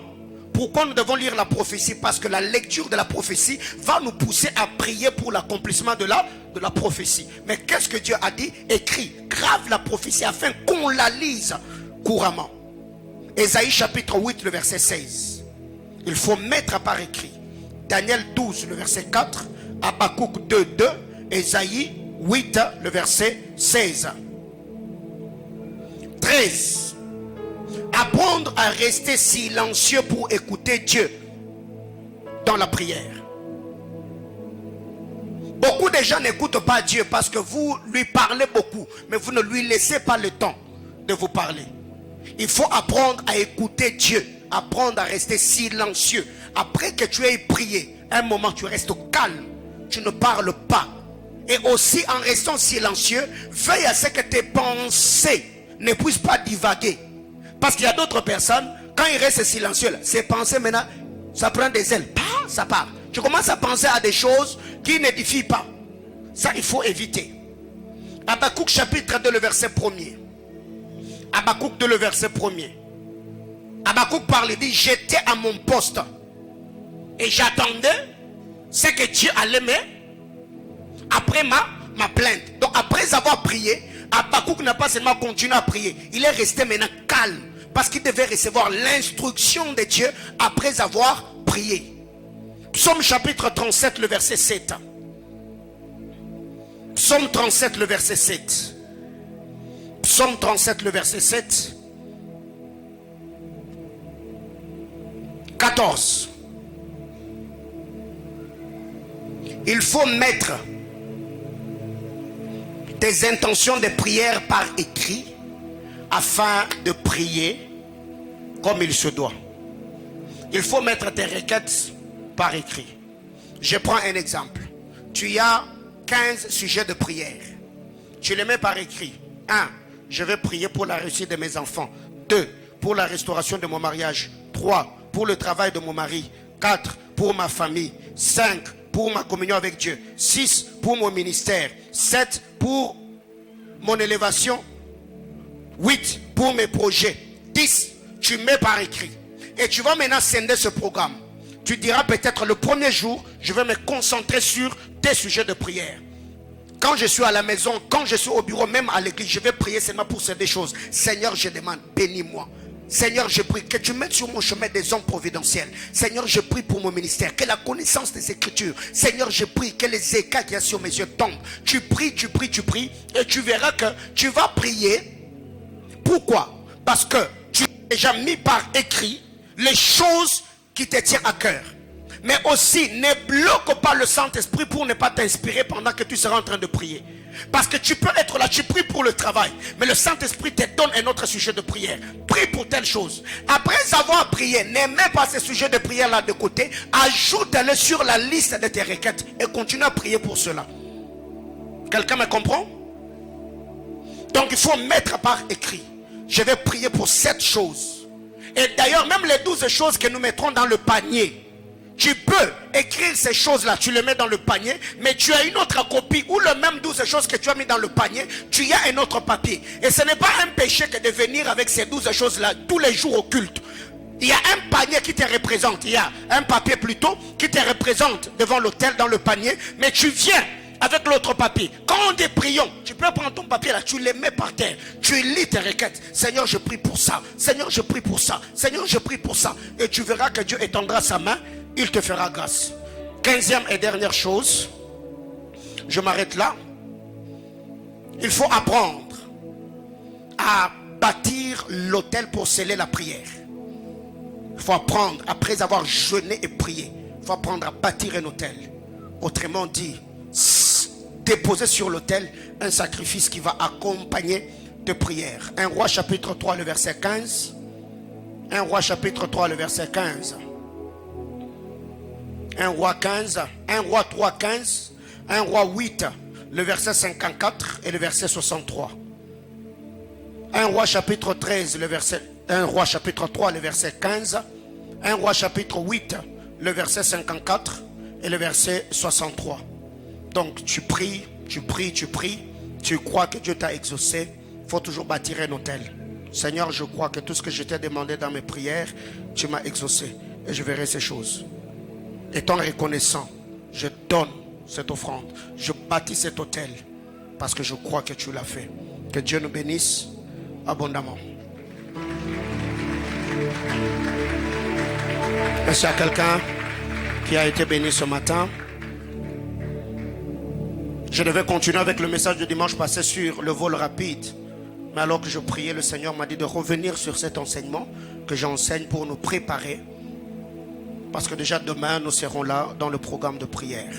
Pourquoi nous devons lire la prophétie? Parce que la lecture de la prophétie va nous pousser à prier pour l'accomplissement de la prophétie. Mais qu'est-ce que Dieu a dit? Écris, grave la prophétie afin qu'on la lise couramment. Ésaïe chapitre 8, le verset 16. Il faut mettre par écrit. Daniel 12, le verset 4. Habakkuk 2, 2. Ésaïe 8, le verset 16. 13. Apprendre à rester silencieux pour écouter Dieu dans la prière. Beaucoup de gens n'écoutent pas Dieu parce que vous lui parlez beaucoup, mais vous ne lui laissez pas le temps de vous parler. Il faut apprendre à écouter Dieu, apprendre à rester silencieux. Après que tu aies prié, un moment tu restes calme, tu ne parles pas. Et aussi en restant silencieux, veille à ce que tes pensées ne puissent pas divaguer. Parce qu'il y a d'autres personnes, quand ils restent silencieux, ces pensées maintenant, ça prend des ailes, ça part. Tu commences à penser à des choses qui n'édifient pas. Ça, il faut éviter. Habakkuk chapitre 2, le verset 1er. Habakkuk 2, le verset 1er. Habakkuk parle, il dit, j'étais à mon poste et j'attendais ce que Dieu allait me après ma plainte. Donc après avoir prié, Habakkuk n'a pas seulement continué à prier, il est resté maintenant calme parce qu'il devait recevoir l'instruction de Dieu après avoir prié. Psaume chapitre 37, le verset 7. Psaume 37, le verset 7. Psaume 37, le verset 7. 14. Il faut mettre tes intentions de prière par écrit afin de prier comme il se doit. Il faut mettre tes requêtes par écrit. Je prends un exemple. Tu as 15 sujets de prière. Tu les mets par écrit. 1. Je vais prier pour la réussite de mes enfants. 2. Pour la restauration de mon mariage. 3. Pour le travail de mon mari. 4. Pour ma famille. 5. Pour ma communion avec Dieu. 6. Pour mon ministère. 7. Pour mon élévation. 8. Pour mes projets. 10. Tu mets par écrit. Et tu vas maintenant scinder ce programme. Tu diras peut-être le premier jour, je vais me concentrer sur tes sujets de prière. Quand je suis à la maison, quand je suis au bureau, même à l'église, je vais prier seulement pour ces deux choses. Seigneur, je demande, bénis-moi. Seigneur, je prie que tu mettes sur mon chemin des hommes providentiels. Seigneur, je prie pour mon ministère, que la connaissance des Écritures. Seigneur, je prie que les écailles qu'il y a sur mes yeux tombent. Tu pries, tu pries, tu pries, et tu verras que tu vas prier. Pourquoi? Parce que tu as déjà mis par écrit les choses qui te tiennent à cœur. Mais aussi, ne bloque pas le Saint-Esprit pour ne pas t'inspirer pendant que tu seras en train de prier. Parce que tu peux être là, tu pries pour le travail, mais le Saint-Esprit te donne un autre sujet de prière. Prie pour telle chose. Après avoir prié, ne mets pas ces sujets de prière là de côté. Ajoute-les sur la liste de tes requêtes et continue à prier pour cela. Quelqu'un me comprend? Donc il faut mettre par écrit. Je vais prier pour cette chose. Et d'ailleurs, même les 12 choses que nous mettrons dans le panier, tu peux écrire ces choses-là, tu les mets dans le panier, mais tu as une autre copie ou le même 12 choses que tu as mis dans le panier, tu as un autre papier. Et ce n'est pas un péché que de venir avec ces 12 choses-là tous les jours au culte. Il y a un panier qui te représente, il y a un papier plutôt qui te représente devant l'autel dans le panier, mais tu viens avec l'autre papier. Quand on dit prions, tu peux prendre ton papier là, tu les mets par terre, tu lis tes requêtes. Seigneur, je prie pour ça. Seigneur, je prie pour ça. Seigneur, je prie pour ça. Et tu verras que Dieu étendra sa main, il te fera grâce. 15e et dernière chose, je m'arrête là. Il faut apprendre à bâtir l'autel pour sceller la prière. Il faut apprendre, après avoir jeûné et prié, il faut apprendre à bâtir un autel. Autrement dit, déposer sur l'autel un sacrifice qui va accompagner de prières. 1 Roi chapitre 3 le verset 15. 1 Roi chapitre 3 le verset 15. 1 Roi 15. 1 Roi 3 15. 1 Roi 8 le verset 54 et le verset 63. 1 Roi chapitre 13 le verset 1 Roi chapitre 3 le verset 15. 1 Roi chapitre 8 le verset 54 et le verset 63. Donc tu pries, tu pries, tu pries, tu crois que Dieu t'a exaucé. Il faut toujours bâtir un autel. Seigneur, je crois que tout ce que je t'ai demandé dans mes prières, tu m'as exaucé. et je verrai ces choses. Étant reconnaissant, je donne cette offrande. Je bâtis cet hôtel parce que je crois que tu l'as fait. Que Dieu nous bénisse abondamment. Est-ce qu'il y a quelqu'un qui a été béni ce matin? Je devais continuer avec le message de dimanche passé sur le vol rapide. Mais alors que je priais, le Seigneur m'a dit de revenir sur cet enseignement que j'enseigne pour nous préparer. Parce que déjà demain, nous serons là dans le programme de prière.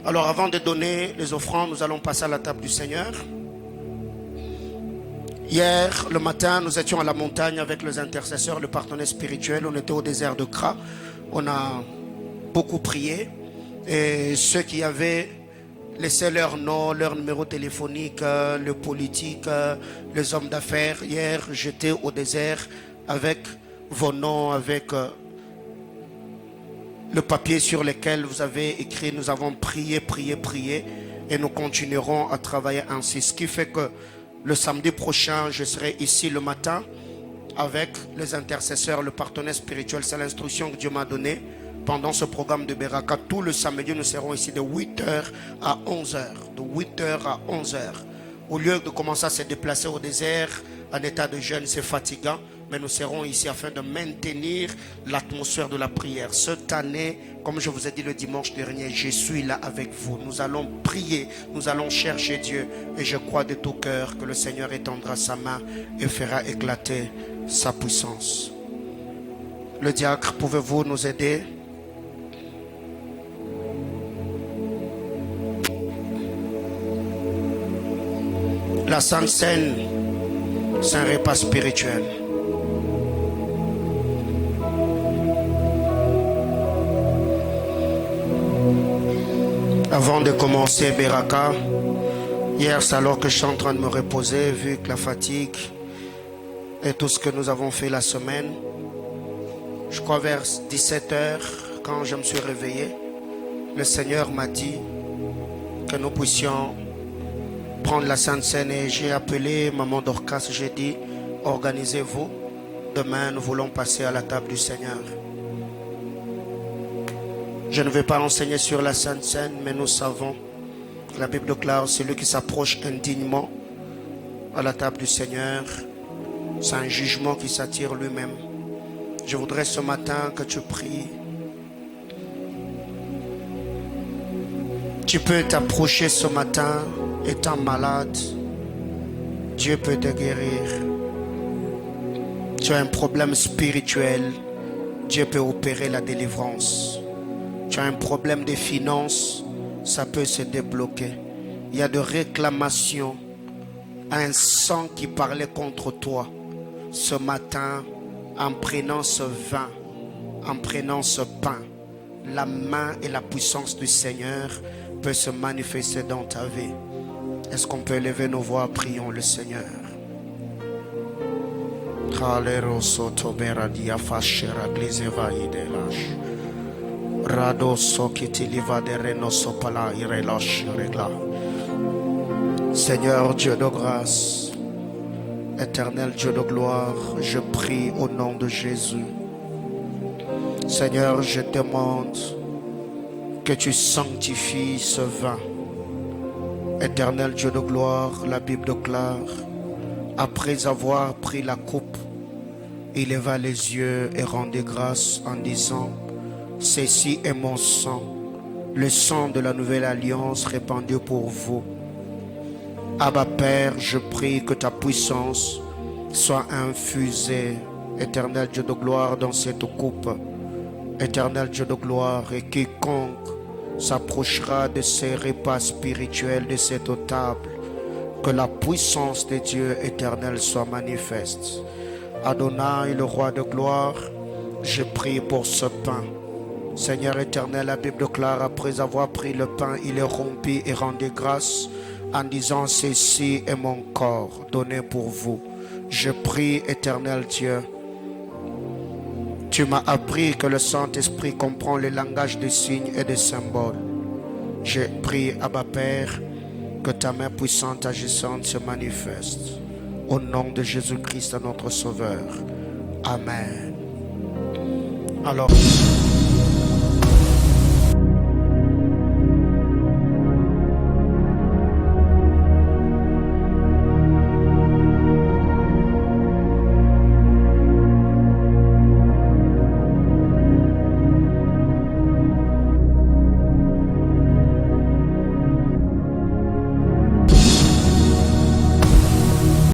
Alors avant de donner les offrandes, nous allons passer à la table du Seigneur. Hier, le matin, nous étions à la montagne avec les intercesseurs, le partenaire spirituel. On était au désert de Kra. On a beaucoup prié. Et ceux qui avaient laissé leur nom, leur numéro téléphonique, le politique, les hommes d'affaires, hier, j'étais au désert avec vos noms, avec le papier sur lequel vous avez écrit. Nous avons prié, prié, prié. Et nous continuerons à travailler ainsi. Ce qui fait que le samedi prochain, je serai ici le matin avec les intercesseurs, le partenaire spirituel. C'est l'instruction que Dieu m'a donnée pendant ce programme de Beraka. Tout le samedi, nous serons ici de 8h à 11h. De 8h à 11h. Au lieu de commencer à se déplacer au désert, en état de jeûne, c'est fatigant. Mais nous serons ici afin de maintenir l'atmosphère de la prière. Cette année, comme je vous ai dit le dimanche dernier, je suis là avec vous. Nous allons prier, nous allons chercher Dieu. Et je crois de tout cœur que le Seigneur étendra sa main et fera éclater sa puissance. Le diacre, pouvez-vous nous aider? La Sainte Seine, c'est un repas spirituel. Avant de commencer Beraka, hier c'est alors que je suis en train de me reposer, vu que la fatigue et tout ce que nous avons fait la semaine. Je crois vers 17h, quand je me suis réveillé, le Seigneur m'a dit que nous puissions prendre la Sainte Seine. Et j'ai appelé Maman Dorcas, j'ai dit, organisez-vous, demain nous voulons passer à la table du Seigneur. Je ne vais pas enseigner sur la Sainte Seine, mais nous savons que la Bible déclare celui qui s'approche indignement à la table du Seigneur, c'est un jugement qui s'attire lui-même. Je voudrais ce matin que tu pries. Tu peux t'approcher ce matin étant malade. Dieu peut te guérir. Tu as un problème spirituel. Dieu peut opérer la délivrance. Tu as un problème de finances, ça peut se débloquer. Il y a de réclamations, un sang qui parlait contre toi. Ce matin, en prenant ce vin, en prenant ce pain, la main et la puissance du Seigneur peut se manifester dans ta vie. Est-ce qu'on peut élever nos voix? Prions le Seigneur. Seigneur Dieu de grâce, éternel Dieu de gloire, je prie au nom de Jésus. Seigneur, je demande que tu sanctifies ce vin. Éternel Dieu de gloire, la Bible déclare, après avoir pris la coupe, il leva les yeux et rendit grâce en disant, ceci est mon sang, le sang de la nouvelle alliance répandu pour vous. Abba Père, je prie que ta puissance soit infusée, éternel Dieu de gloire, dans cette coupe. Éternel Dieu de gloire, et quiconque s'approchera de ces repas spirituels, de cette table, que la puissance de Dieu éternel soit manifeste. Adonai, le roi de gloire, je prie pour ce pain. Seigneur éternel, la Bible déclare, après avoir pris le pain, il est rompu et rendit grâce en disant, ceci est mon corps donné pour vous. Je prie, éternel Dieu, tu m'as appris que le Saint-Esprit comprend le langage des signes et des symboles. Je prie, Abba Père, que ta main puissante agissante se manifeste. Au nom de Jésus-Christ, notre Sauveur. Amen. Alors,